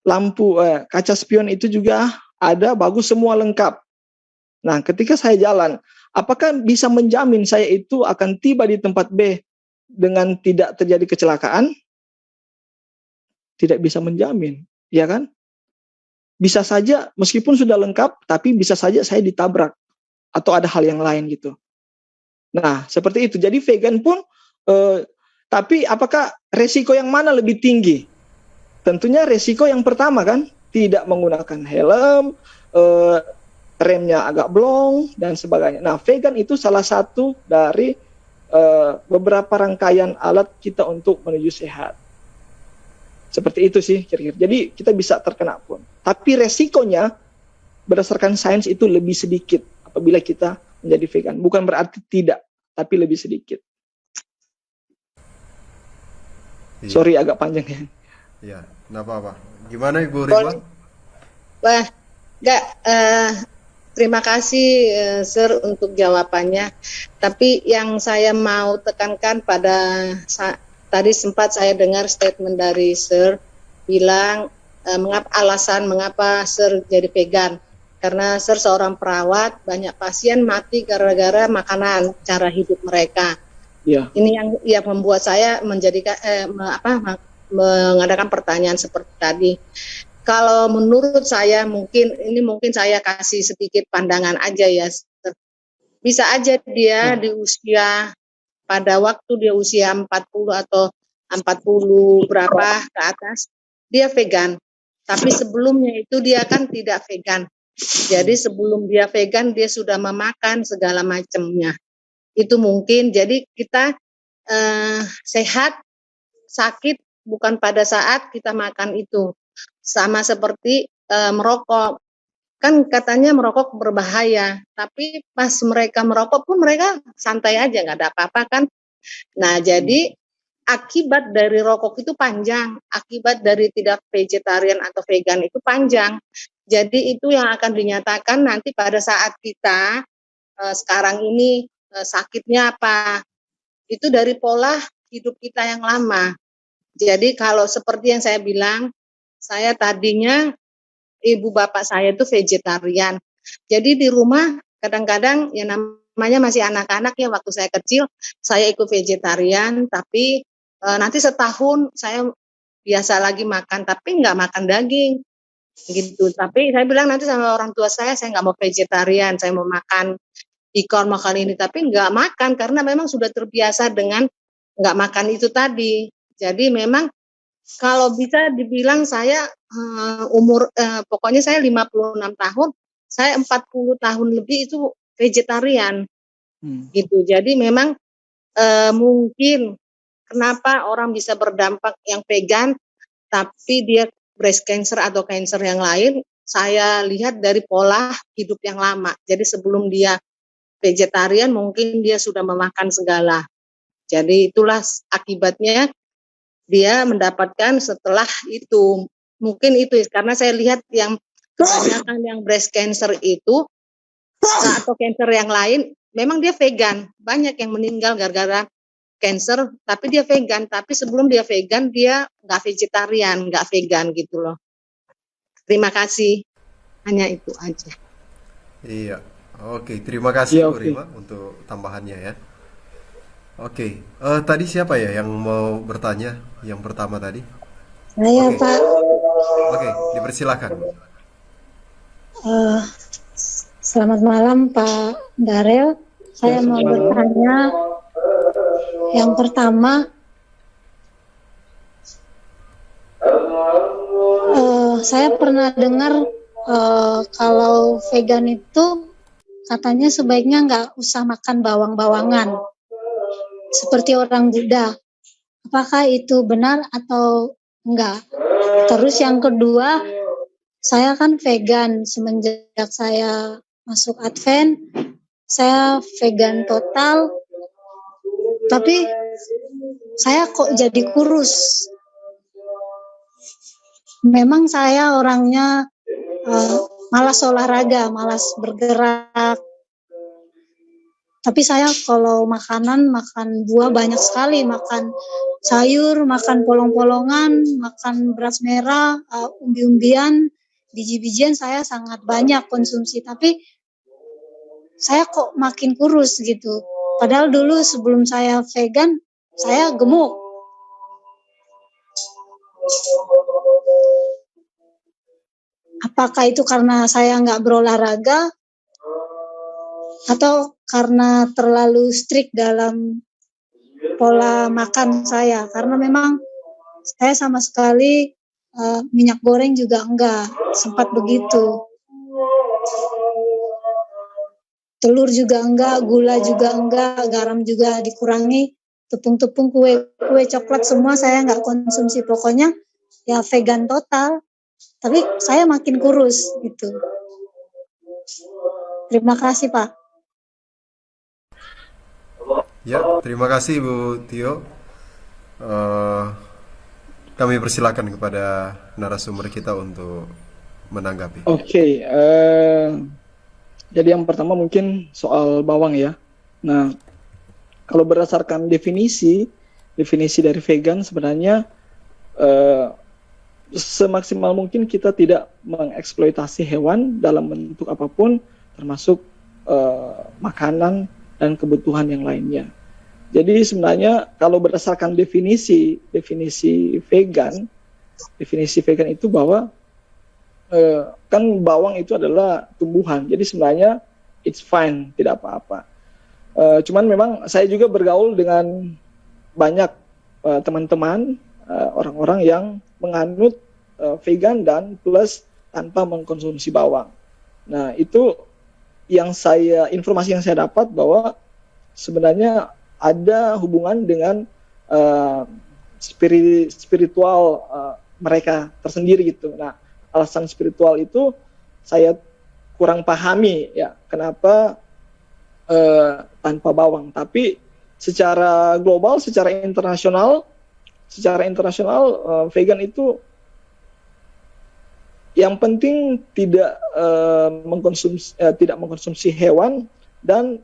lampu kaca spion itu juga ada, bagus, semua lengkap. Nah, ketika saya jalan, apakah bisa menjamin saya itu akan tiba di tempat B dengan tidak terjadi kecelakaan? Tidak bisa menjamin, ya kan? Bisa saja meskipun sudah lengkap, tapi bisa saja saya ditabrak atau ada hal yang lain gitu. Nah, seperti itu. Jadi vegan pun, tapi apakah resiko yang mana lebih tinggi? Tentunya resiko yang pertama kan, tidak menggunakan helm, remnya agak blong dan sebagainya. Nah, vegan itu salah satu dari beberapa rangkaian alat kita untuk menuju sehat. Seperti itu sih kira-kira. Jadi kita bisa terkena pun. Tapi resikonya berdasarkan sains itu lebih sedikit apabila kita menjadi vegan. Bukan berarti tidak, tapi lebih sedikit. Iya. Sorry agak panjang ya. Iya, nggak apa-apa. Gimana Ibu Ridwan? Wah, terima kasih Sir untuk jawabannya. Tapi yang saya mau tekankan pada tadi sempat saya dengar statement dari Sir bilang alasan mengapa Sir jadi vegan. Karena Sir seorang perawat, banyak pasien mati gara-gara makanan, cara hidup mereka. Ya. Ini yang membuat saya mengadakan pertanyaan seperti tadi. Kalau menurut saya mungkin saya kasih sedikit pandangan aja ya. Sir. Bisa aja dia di usia pada waktu dia usia 40 atau 40 berapa ke atas, dia vegan. Tapi sebelumnya itu dia kan tidak vegan. Jadi sebelum dia vegan, dia sudah memakan segala macamnya. Itu mungkin, jadi kita sehat, sakit, bukan pada saat kita makan itu. Sama seperti merokok. Kan katanya merokok berbahaya, tapi pas mereka merokok pun mereka santai aja, nggak ada apa-apa kan. Nah, jadi akibat dari rokok itu panjang, akibat dari tidak vegetarian atau vegan itu panjang. Jadi itu yang akan dinyatakan nanti pada saat kita sekarang ini sakitnya apa. Itu dari pola hidup kita yang lama. Jadi kalau seperti yang saya bilang, saya tadinya ibu bapak saya itu vegetarian. Jadi di rumah kadang-kadang ya namanya masih anak-anak ya, waktu saya kecil saya ikut vegetarian, tapi nanti setahun saya biasa lagi makan, tapi nggak makan daging gitu. Tapi saya bilang nanti sama orang tua saya nggak mau vegetarian, saya mau makan ikan, makan ini, tapi nggak makan karena memang sudah terbiasa dengan nggak makan itu tadi. Jadi memang kalau bisa dibilang saya pokoknya saya 56 tahun, saya 40 tahun lebih itu vegetarian. Gitu. Jadi memang mungkin kenapa orang bisa berdampak yang vegan tapi dia breast cancer atau cancer yang lain, saya lihat dari pola hidup yang lama. Jadi sebelum dia vegetarian mungkin dia sudah memakan segala. Jadi itulah akibatnya dia mendapatkan setelah itu. Mungkin itu karena saya lihat yang kebanyakan yang breast cancer itu atau cancer yang lain memang dia vegan. Banyak yang meninggal gara-gara cancer tapi dia vegan, tapi sebelum dia vegan dia nggak vegetarian, nggak vegan gitu loh. Terima kasih. Hanya itu aja. Iya. Oke, terima kasih Iya, Bu oke. Rima untuk tambahannya ya. Oke, tadi siapa ya yang mau bertanya? Yang pertama tadi? Saya Oke, Pak, oke, dipersilakan. eh, selamat malam Pak Darel. Saya mau selamat malam. bertanya. Yang pertama, saya pernah dengar kalau vegan itu katanya sebaiknya nggak usah makan bawang-bawangan seperti orang Buddha. Apakah itu benar atau enggak? Terus yang kedua, saya kan vegan semenjak saya masuk Advent. Saya vegan total, tapi saya kok jadi kurus. Memang saya orangnya malas olahraga, malas bergerak. Tapi saya kalau makanan, makan buah banyak sekali, makan sayur, makan polong-polongan, makan beras merah, umbi-umbian, biji-bijian saya sangat banyak konsumsi. Tapi saya kok makin kurus gitu. Padahal dulu sebelum saya vegan, saya gemuk. Apakah itu karena saya nggak berolahraga atau karena terlalu strict dalam pola makan saya? Karena memang saya sama sekali minyak goreng juga enggak, sempat begitu. Telur juga enggak, gula juga enggak, garam juga dikurangi, tepung-tepung, kue coklat semua saya enggak konsumsi. Pokoknya ya vegan total. Tapi saya makin kurus gitu. Terima kasih Pak. Ya, terima kasih Bu Tio. Kami persilakan kepada narasumber kita untuk menanggapi. Oke, jadi yang pertama mungkin soal bawang ya. Nah, kalau berdasarkan definisi dari vegan sebenarnya semaksimal mungkin kita tidak mengeksploitasi hewan dalam bentuk apapun, termasuk makanan dan kebutuhan yang lainnya. Jadi sebenarnya kalau berdasarkan definisi vegan itu bahwa kan bawang itu adalah tumbuhan, jadi sebenarnya it's fine, tidak apa-apa. Cuman memang saya juga bergaul dengan banyak teman-teman, orang-orang yang menganut vegan dan plus tanpa mengkonsumsi bawang. Nah itu informasi yang saya dapat bahwa sebenarnya ada hubungan dengan spiritual mereka tersendiri gitu. Nah alasan spiritual itu saya kurang pahami ya kenapa tanpa bawang. Tapi secara global, secara internasional vegan itu yang penting tidak mengkonsumsi hewan dan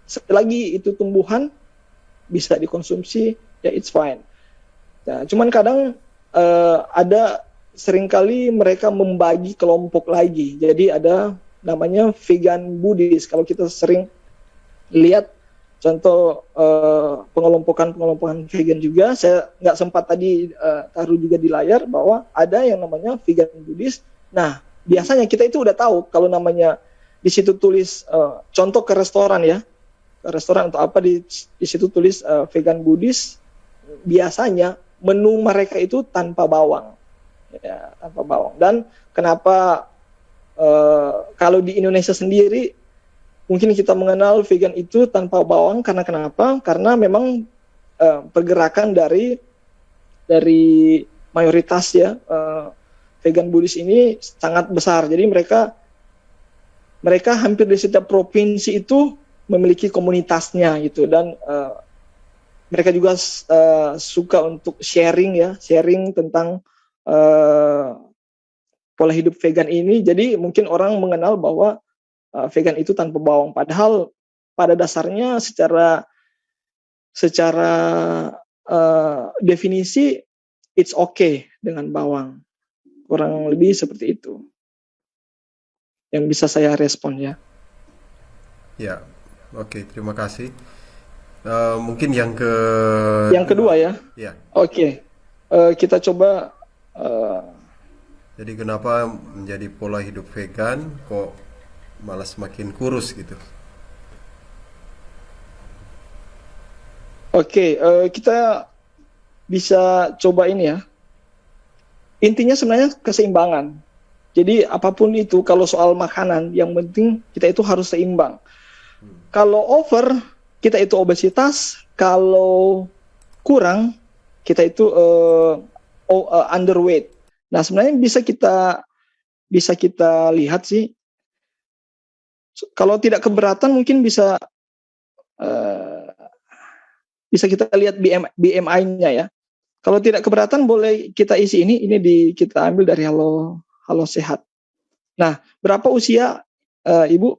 sekali lagi itu tumbuhan bisa dikonsumsi ya it's fine. Nah, cuman kadang ada seringkali mereka membagi kelompok lagi. Jadi ada namanya vegan Buddhis. Kalau kita sering lihat contoh pengelompokan vegan juga, saya nggak sempat tadi taruh juga di layar bahwa ada yang namanya vegan Buddhis. Nah, biasanya kita itu udah tahu kalau namanya di situ tulis contoh ke restoran ya, ke restoran atau apa di situ tulis vegan Buddhis, biasanya menu mereka itu tanpa bawang. Ya, tanpa bawang. Dan kenapa kalau di Indonesia sendiri mungkin kita mengenal vegan itu tanpa bawang karena kenapa? Karena memang pergerakan dari mayoritas ya vegan Buddhis ini sangat besar. Jadi mereka hampir di setiap provinsi itu memiliki komunitasnya gitu, dan mereka juga suka untuk sharing tentang pola hidup vegan ini. Jadi mungkin orang mengenal bahwa vegan itu tanpa bawang, padahal pada dasarnya secara definisi it's okay dengan bawang. Kurang lebih seperti itu yang bisa saya respon ya. Ya, oke, terima kasih. Mungkin yang kedua ya. Ya. Oke. Kita coba. Jadi kenapa menjadi pola hidup vegan kok malah semakin kurus gitu? Oke, kita bisa coba ini ya. Intinya sebenarnya keseimbangan. Jadi apapun itu, kalau soal makanan, yang penting kita itu harus seimbang. Kalau over, kita itu obesitas. Kalau kurang, kita itu underweight. Nah, sebenarnya bisa kita lihat sih. Kalau tidak keberatan, mungkin bisa kita lihat BMI-nya ya. Kalau tidak keberatan, boleh kita isi ini kita ambil dari Halo Sehat. Nah, berapa usia Ibu?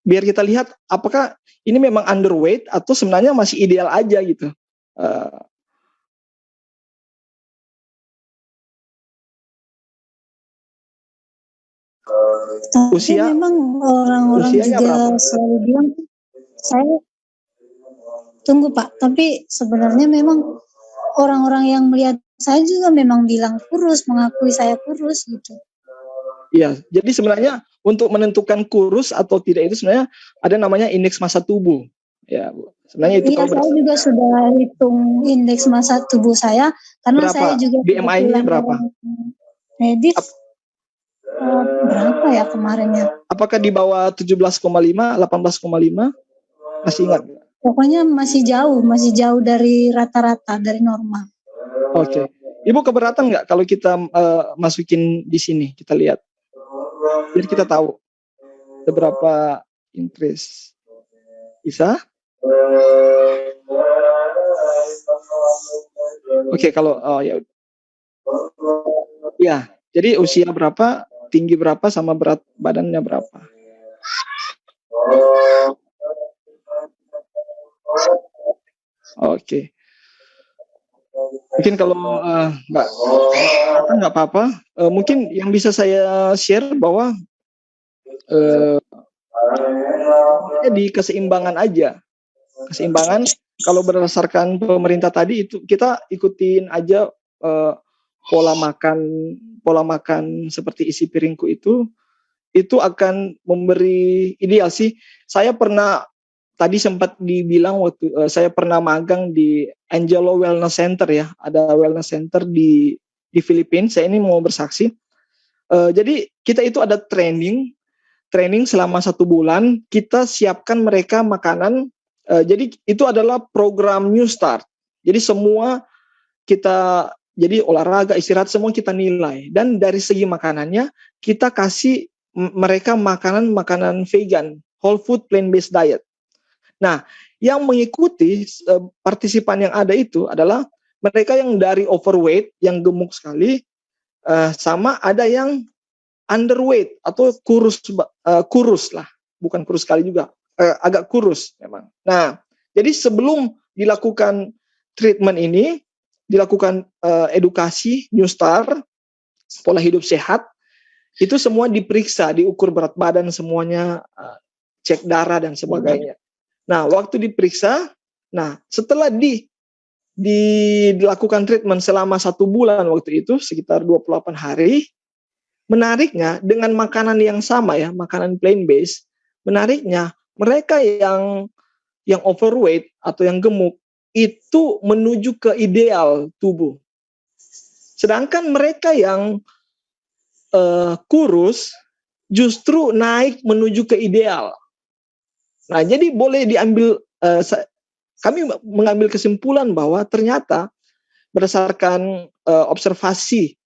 Biar kita lihat apakah ini memang underweight atau sebenarnya masih ideal aja gitu. Usia memang orang-orang juga berapa? Selalu bilang saya tunggu Pak, tapi sebenarnya memang orang-orang yang melihat saya juga memang bilang kurus, mengakui saya kurus gitu. Iya, jadi sebenarnya untuk menentukan kurus atau tidak itu sebenarnya ada namanya indeks massa tubuh. Ya, Bu. Sebenarnya itu iya, saya juga sudah hitung indeks massa tubuh saya karena berapa? saya juga BMI-nya berapa? Medis berapa ya kemarinnya? Apakah di bawah 17,5, 18,5? Masih ingat? Pokoknya masih jauh dari rata-rata, dari normal. Oke. Ibu keberatan nggak kalau kita masukin di sini, kita lihat. Biar kita tahu seberapa increase. Bisa? Oke, kalau ya, jadi usia berapa, tinggi berapa, sama berat badannya berapa. Oke. Mungkin kalau nggak apa-apa, mungkin yang bisa saya share bahwa di keseimbangan aja. Keseimbangan kalau berdasarkan pemerintah tadi itu kita ikutin aja pola makan seperti isi piringku itu akan memberi ideal sih. Saya pernah tadi sempat dibilang waktu saya pernah magang di Angelo Wellness Center ya, ada wellness center di Filipina. Saya ini mau bersaksi. Jadi kita itu ada training selama 1 bulan. Kita siapkan mereka makanan. Jadi itu adalah program New Start. Jadi semua kita jadi olahraga, istirahat semua kita nilai. Dan dari segi makanannya kita kasih mereka makanan vegan, whole food plant-based diet. Nah, yang mengikuti partisipan yang ada itu adalah mereka yang dari overweight, yang gemuk sekali, sama ada yang underweight atau kurus lah, bukan kurus sekali juga, agak kurus memang. Nah, jadi sebelum dilakukan treatment ini, dilakukan edukasi New Start, pola hidup sehat, itu semua diperiksa, diukur berat badan semuanya, cek darah dan sebagainya. Nah, waktu diperiksa, setelah dilakukan treatment selama 1 bulan waktu itu, sekitar 28 hari, menariknya dengan makanan yang sama ya, makanan plant-based, menariknya mereka yang overweight atau yang gemuk, itu menuju ke ideal tubuh. Sedangkan mereka yang kurus, justru naik menuju ke ideal. Nah, jadi boleh diambil, kami mengambil kesimpulan bahwa ternyata berdasarkan observasi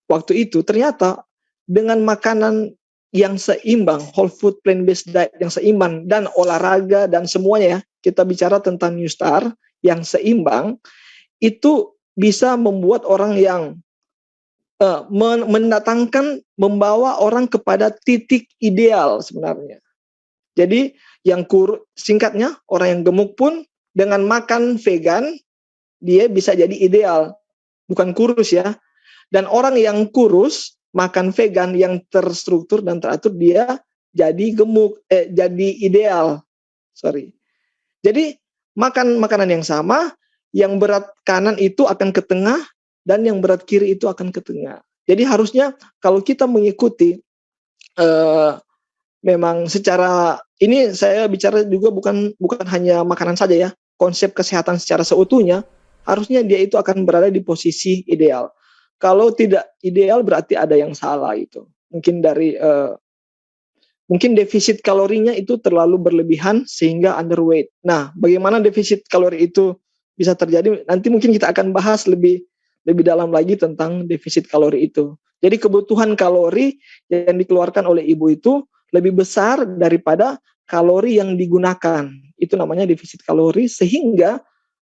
waktu itu, ternyata dengan makanan yang seimbang, whole food plant-based diet yang seimbang, dan olahraga dan semuanya ya, kita bicara tentang New Star yang seimbang, itu bisa membuat orang yang membawa orang kepada titik ideal sebenarnya. Jadi yang singkatnya, orang yang gemuk pun dengan makan vegan, dia bisa jadi ideal. Bukan kurus ya. Dan orang yang kurus, makan vegan yang terstruktur dan teratur, dia jadi gemuk, jadi ideal. Jadi makan makanan yang sama, yang berat kanan itu akan ke tengah, dan yang berat kiri itu akan ke tengah. Jadi harusnya kalau kita mengikuti, memang secara ini saya bicara juga bukan hanya makanan saja ya, konsep kesehatan secara seutuhnya, harusnya dia itu akan berada di posisi ideal. Kalau tidak ideal berarti ada yang salah itu. Mungkin mungkin defisit kalorinya itu terlalu berlebihan sehingga underweight. Nah, bagaimana defisit kalori itu bisa terjadi? Nanti mungkin kita akan bahas lebih dalam lagi tentang defisit kalori itu. Jadi kebutuhan kalori yang dikeluarkan oleh ibu itu lebih besar daripada kalori yang digunakan. Itu namanya defisit kalori, sehingga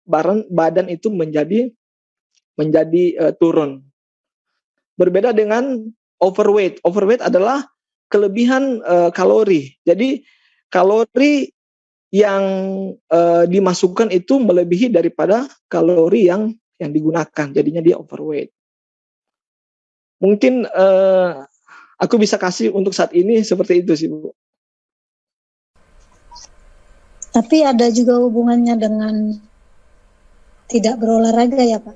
badan itu menjadi turun. Berbeda dengan overweight. Overweight adalah kelebihan kalori. Jadi kalori yang dimasukkan itu melebihi daripada kalori yang digunakan. Jadinya dia overweight. Mungkin aku bisa kasih untuk saat ini seperti itu sih, Bu. Tapi ada juga hubungannya dengan tidak berolahraga ya, Pak?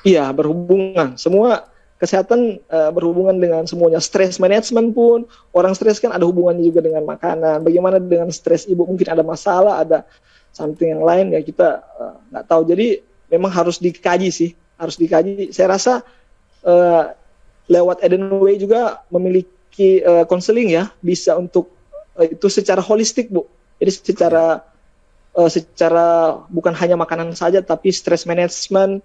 Iya, berhubungan. Semua kesehatan berhubungan dengan semuanya. Stress management pun, orang stres kan ada hubungannya juga dengan makanan. Bagaimana dengan stres ibu? Mungkin ada masalah, ada something yang lain ya kita nggak tahu. Jadi memang harus dikaji sih, harus dikaji. Saya rasa lewat Edenway juga memiliki konseling ya, bisa untuk itu secara holistik, Bu. Jadi secara bukan hanya makanan saja, tapi stress management,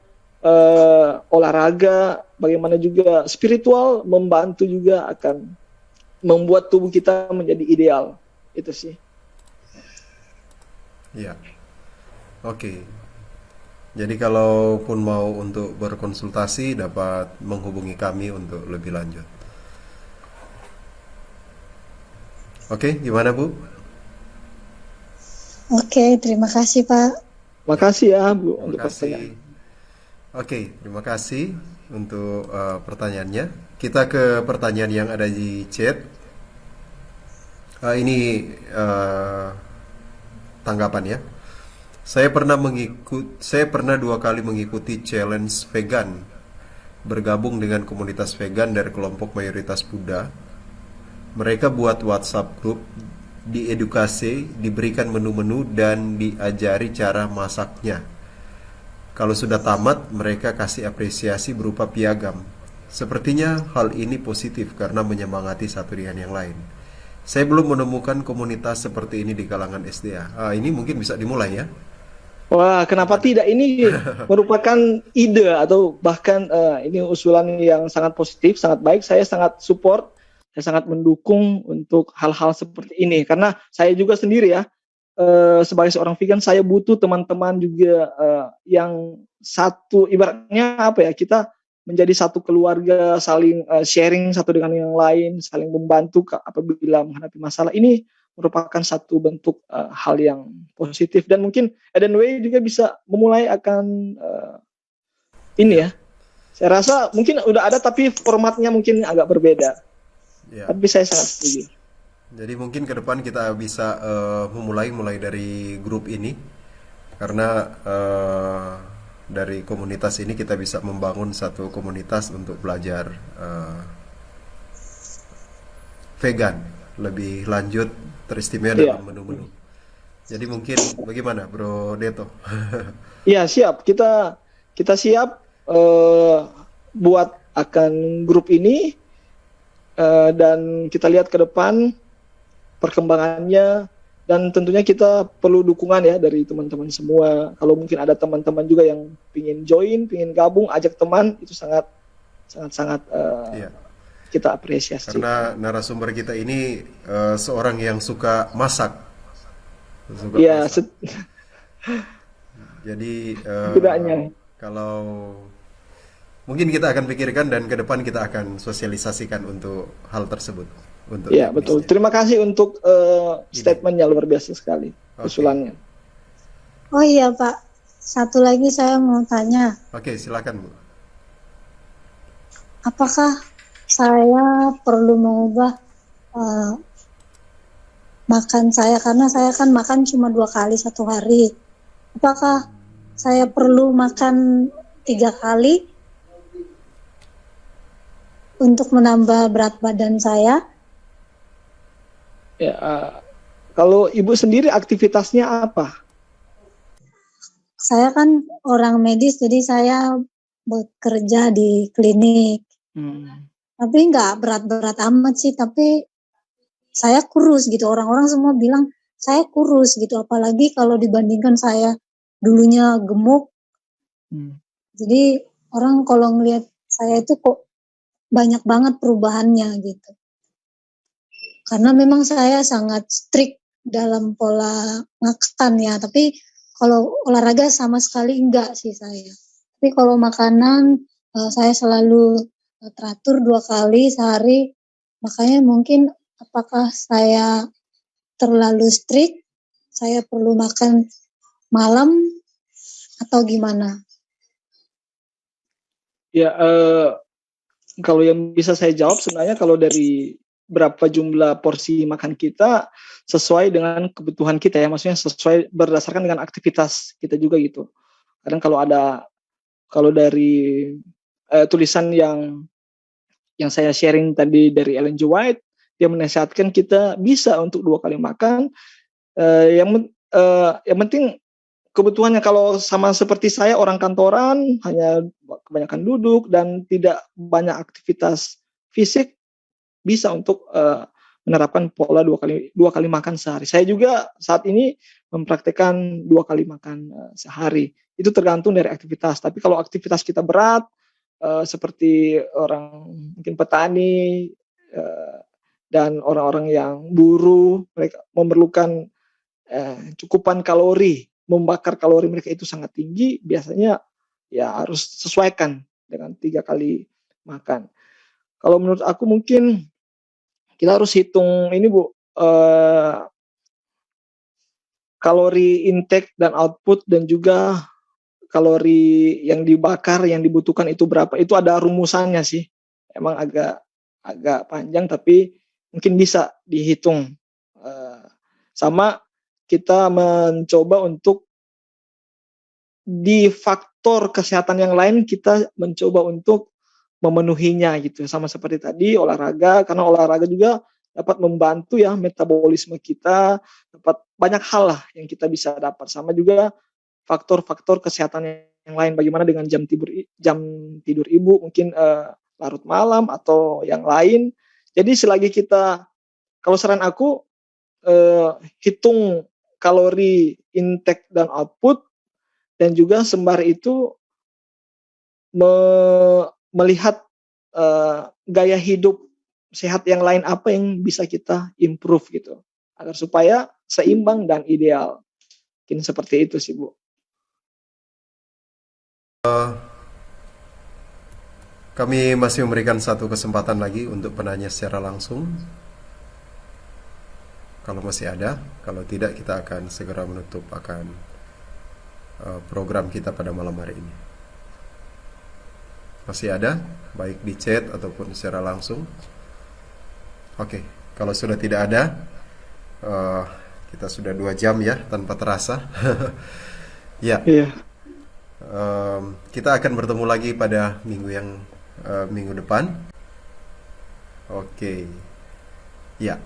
olahraga, bagaimana juga spiritual membantu juga akan membuat tubuh kita menjadi ideal. Itu sih. Ya, oke. Jadi kalaupun mau untuk berkonsultasi dapat menghubungi kami untuk lebih lanjut. Oke, gimana Bu? Oke, terima kasih Pak. Makasih ya Bu untuk Terima kasih. pertanyaan. Oke, terima kasih untuk pertanyaannya. Kita ke pertanyaan yang ada di chat. Ini tanggapan ya. Saya pernah 2 kali mengikuti challenge vegan, bergabung dengan komunitas vegan dari kelompok mayoritas Buddha. Mereka buat WhatsApp group, diedukasi, diberikan menu-menu dan diajari cara masaknya. Kalau sudah tamat, mereka kasih apresiasi berupa piagam. Sepertinya hal ini positif karena menyemangati satu dengan yang lain. Saya belum menemukan komunitas seperti ini di kalangan SDA. Ini mungkin bisa dimulai ya. Wah, kenapa tidak? Ini merupakan ide atau bahkan ini usulan yang sangat positif, sangat baik. Saya sangat support, saya sangat mendukung untuk hal-hal seperti ini. Karena saya juga sendiri ya, sebagai seorang vegan, saya butuh teman-teman juga yang satu, ibaratnya apa ya, kita menjadi satu keluarga, saling sharing satu dengan yang lain, saling membantu apabila menghadapi masalah. Ini merupakan satu bentuk hal yang positif, dan mungkin Edenway juga bisa memulai akan ini ya. Saya rasa mungkin udah ada tapi formatnya mungkin agak berbeda. Ya. Tapi saya sangat setuju. Jadi mungkin ke depan kita bisa mulai dari grup ini, karena dari komunitas ini kita bisa membangun satu komunitas untuk belajar vegan lebih lanjut, teristimewa dalam menu-menu. Jadi mungkin bagaimana Bro Deto? Iya, siap. Kita siap buat akan grup ini, dan kita lihat ke depan perkembangannya, dan tentunya kita perlu dukungan ya dari teman-teman semua. Kalau mungkin ada teman-teman juga yang pingin join, pingin gabung, ajak teman, itu sangat kita apresiasi. Karena narasumber kita ini seorang yang suka masak. Suka Ya, puasa. Jadi setidaknya. kalau mungkin kita akan pikirkan dan ke depan kita akan sosialisasikan untuk hal tersebut, untuk Ya, betul. teknisnya. Terima kasih untuk statementnya, luar biasa sekali Oke. usulannya. Oh iya Pak, satu lagi saya mau tanya, Oke, silakan Bu. apakah saya perlu mengubah eh, makan saya, karena saya kan makan cuma 2 kali satu hari. Apakah saya perlu makan 3 kali untuk menambah berat badan saya? Ya, kalau Ibu sendiri aktivitasnya apa? Saya kan orang medis, jadi saya bekerja di klinik. Tapi nggak berat-berat amat sih, tapi saya kurus gitu. Orang-orang semua bilang saya kurus gitu, apalagi kalau dibandingkan saya dulunya gemuk. Jadi orang kalau ngelihat saya itu kok banyak banget perubahannya gitu. Karena memang saya sangat strict dalam pola makan ya, tapi kalau olahraga sama sekali enggak sih saya. Tapi kalau makanan saya selalu teratur 2 kali sehari. Makanya mungkin apakah saya terlalu strict? Saya perlu makan malam atau gimana? Ya, kalau yang bisa saya jawab sebenarnya kalau dari berapa jumlah porsi makan kita sesuai dengan kebutuhan kita ya, maksudnya sesuai berdasarkan dengan aktivitas kita juga gitu. Kadang kalau dari tulisan yang saya sharing tadi dari Ellen G. White, dia menasihatkan kita bisa untuk 2 kali makan. Yang penting kebutuhannya. Kalau sama seperti saya orang kantoran, hanya kebanyakan duduk dan tidak banyak aktivitas fisik, bisa untuk menerapkan pola 2 kali makan sehari. Saya juga saat ini mempraktekkan 2 kali makan sehari. Itu tergantung dari aktivitas. Tapi kalau aktivitas kita berat, seperti orang mungkin petani dan orang-orang yang buruh, mereka memerlukan cukupan kalori, membakar kalori mereka itu sangat tinggi, biasanya ya harus sesuaikan dengan 3 kali makan. Kalau menurut aku mungkin kita harus hitung ini Bu, kalori intake dan output, dan juga kalori yang dibakar yang dibutuhkan itu berapa. Itu ada rumusannya sih. Emang agak panjang tapi mungkin bisa dihitung. Sama kita mencoba untuk di faktor kesehatan yang lain kita mencoba untuk memenuhinya gitu. Sama seperti tadi olahraga, karena olahraga juga dapat membantu ya metabolisme kita, dapat banyak hal lah yang kita bisa dapat. Sama juga faktor-faktor kesehatan yang lain, bagaimana dengan jam tidur ibu, mungkin larut malam atau yang lain. Jadi selagi kita, kalau saran aku, hitung kalori intake dan output, dan juga sembari itu melihat gaya hidup sehat yang lain apa yang bisa kita improve gitu, agar supaya seimbang dan ideal. Mungkin seperti itu sih Bu. Kami masih memberikan satu kesempatan lagi untuk penanya secara langsung. Kalau masih ada, kalau tidak kita akan segera menutup akan program kita pada malam hari ini. Masih ada, baik di chat ataupun secara langsung. Oke, kalau sudah tidak ada, kita sudah 2 jam ya tanpa terasa. Ya. Iya. Kita akan bertemu lagi pada minggu depan. Oke. Ya.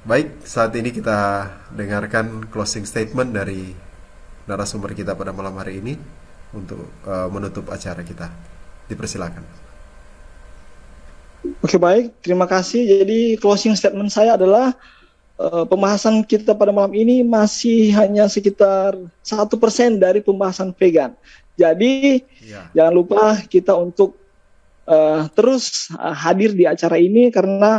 Baik, saat ini kita dengarkan closing statement dari narasumber kita pada malam hari ini untuk menutup acara kita. Dipersilakan. Oke, baik, terima kasih. Jadi closing statement saya adalah pembahasan kita pada malam ini masih hanya sekitar 1% dari pembahasan vegan. Jadi jangan lupa kita untuk terus hadir di acara ini, karena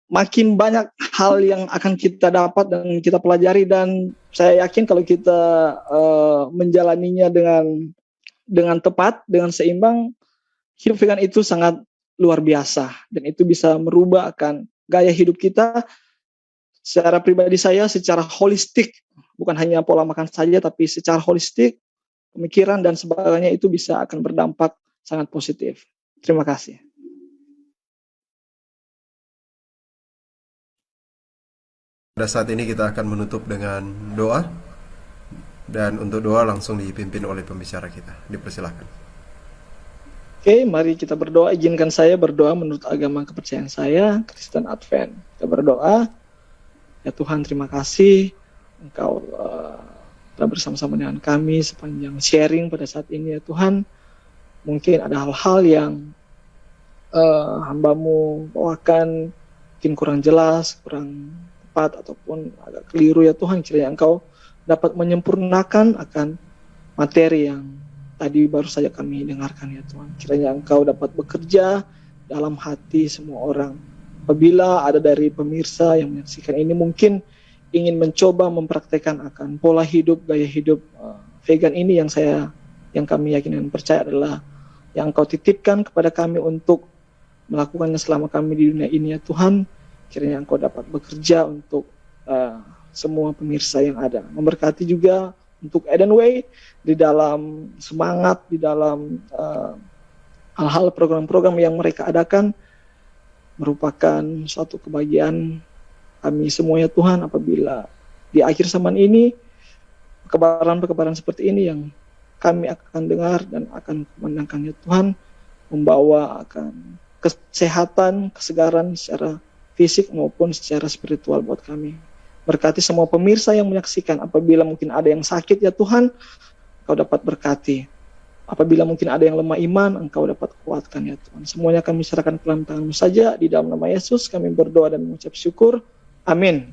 makin banyak hal yang akan kita dapat dan kita pelajari, dan saya yakin kalau kita menjalaninya dengan tepat, dengan seimbang, hidup vegan itu sangat luar biasa dan itu bisa merubah akan gaya hidup kita secara pribadi. Saya secara holistik, bukan hanya pola makan saja, tapi secara holistik, pemikiran dan sebagainya itu bisa akan berdampak sangat positif. Terima kasih. Pada saat ini kita akan menutup dengan doa, dan untuk doa langsung dipimpin oleh pembicara kita. Dipersilahkan. Oke, mari kita berdoa. Izinkan saya berdoa menurut agama kepercayaan saya, Kristen Advent. Kita berdoa. Ya Tuhan, terima kasih Engkau telah bersama-sama dengan kami sepanjang sharing pada saat ini ya Tuhan. Mungkin ada hal-hal yang hamba-Mu bawakan mungkin kurang jelas, kurang tepat ataupun agak keliru ya Tuhan. Kiranya Engkau dapat menyempurnakan akan materi yang tadi baru saja kami dengarkan ya Tuhan. Kiranya Engkau dapat bekerja dalam hati semua orang. Apabila ada dari pemirsa yang menyaksikan ini mungkin ingin mencoba mempraktekkan akan pola hidup, gaya hidup vegan ini yang kami yakin dan percaya adalah yang Engkau titipkan kepada kami untuk melakukannya selama kami di dunia ini ya Tuhan. Kiranya Engkau dapat bekerja untuk semua pemirsa yang ada. Memberkati juga untuk Eden Way di dalam semangat, di dalam hal-hal program-program yang mereka adakan, merupakan suatu kebahagiaan kami semua ya Tuhan, apabila di akhir zaman ini kebenaran-kebenaran seperti ini yang kami akan dengar dan akan kumandangkan ya Tuhan, membawa akan kesehatan, kesegaran secara fisik maupun secara spiritual buat kami. Berkati semua pemirsa yang menyaksikan, apabila mungkin ada yang sakit ya Tuhan, Engkau dapat berkati. Apabila mungkin ada yang lemah iman, Engkau dapat kuatkan ya Tuhan. Semuanya kami serahkan ke dalam tangan-Mu saja. Di dalam nama Yesus kami berdoa dan mengucap syukur. Amin.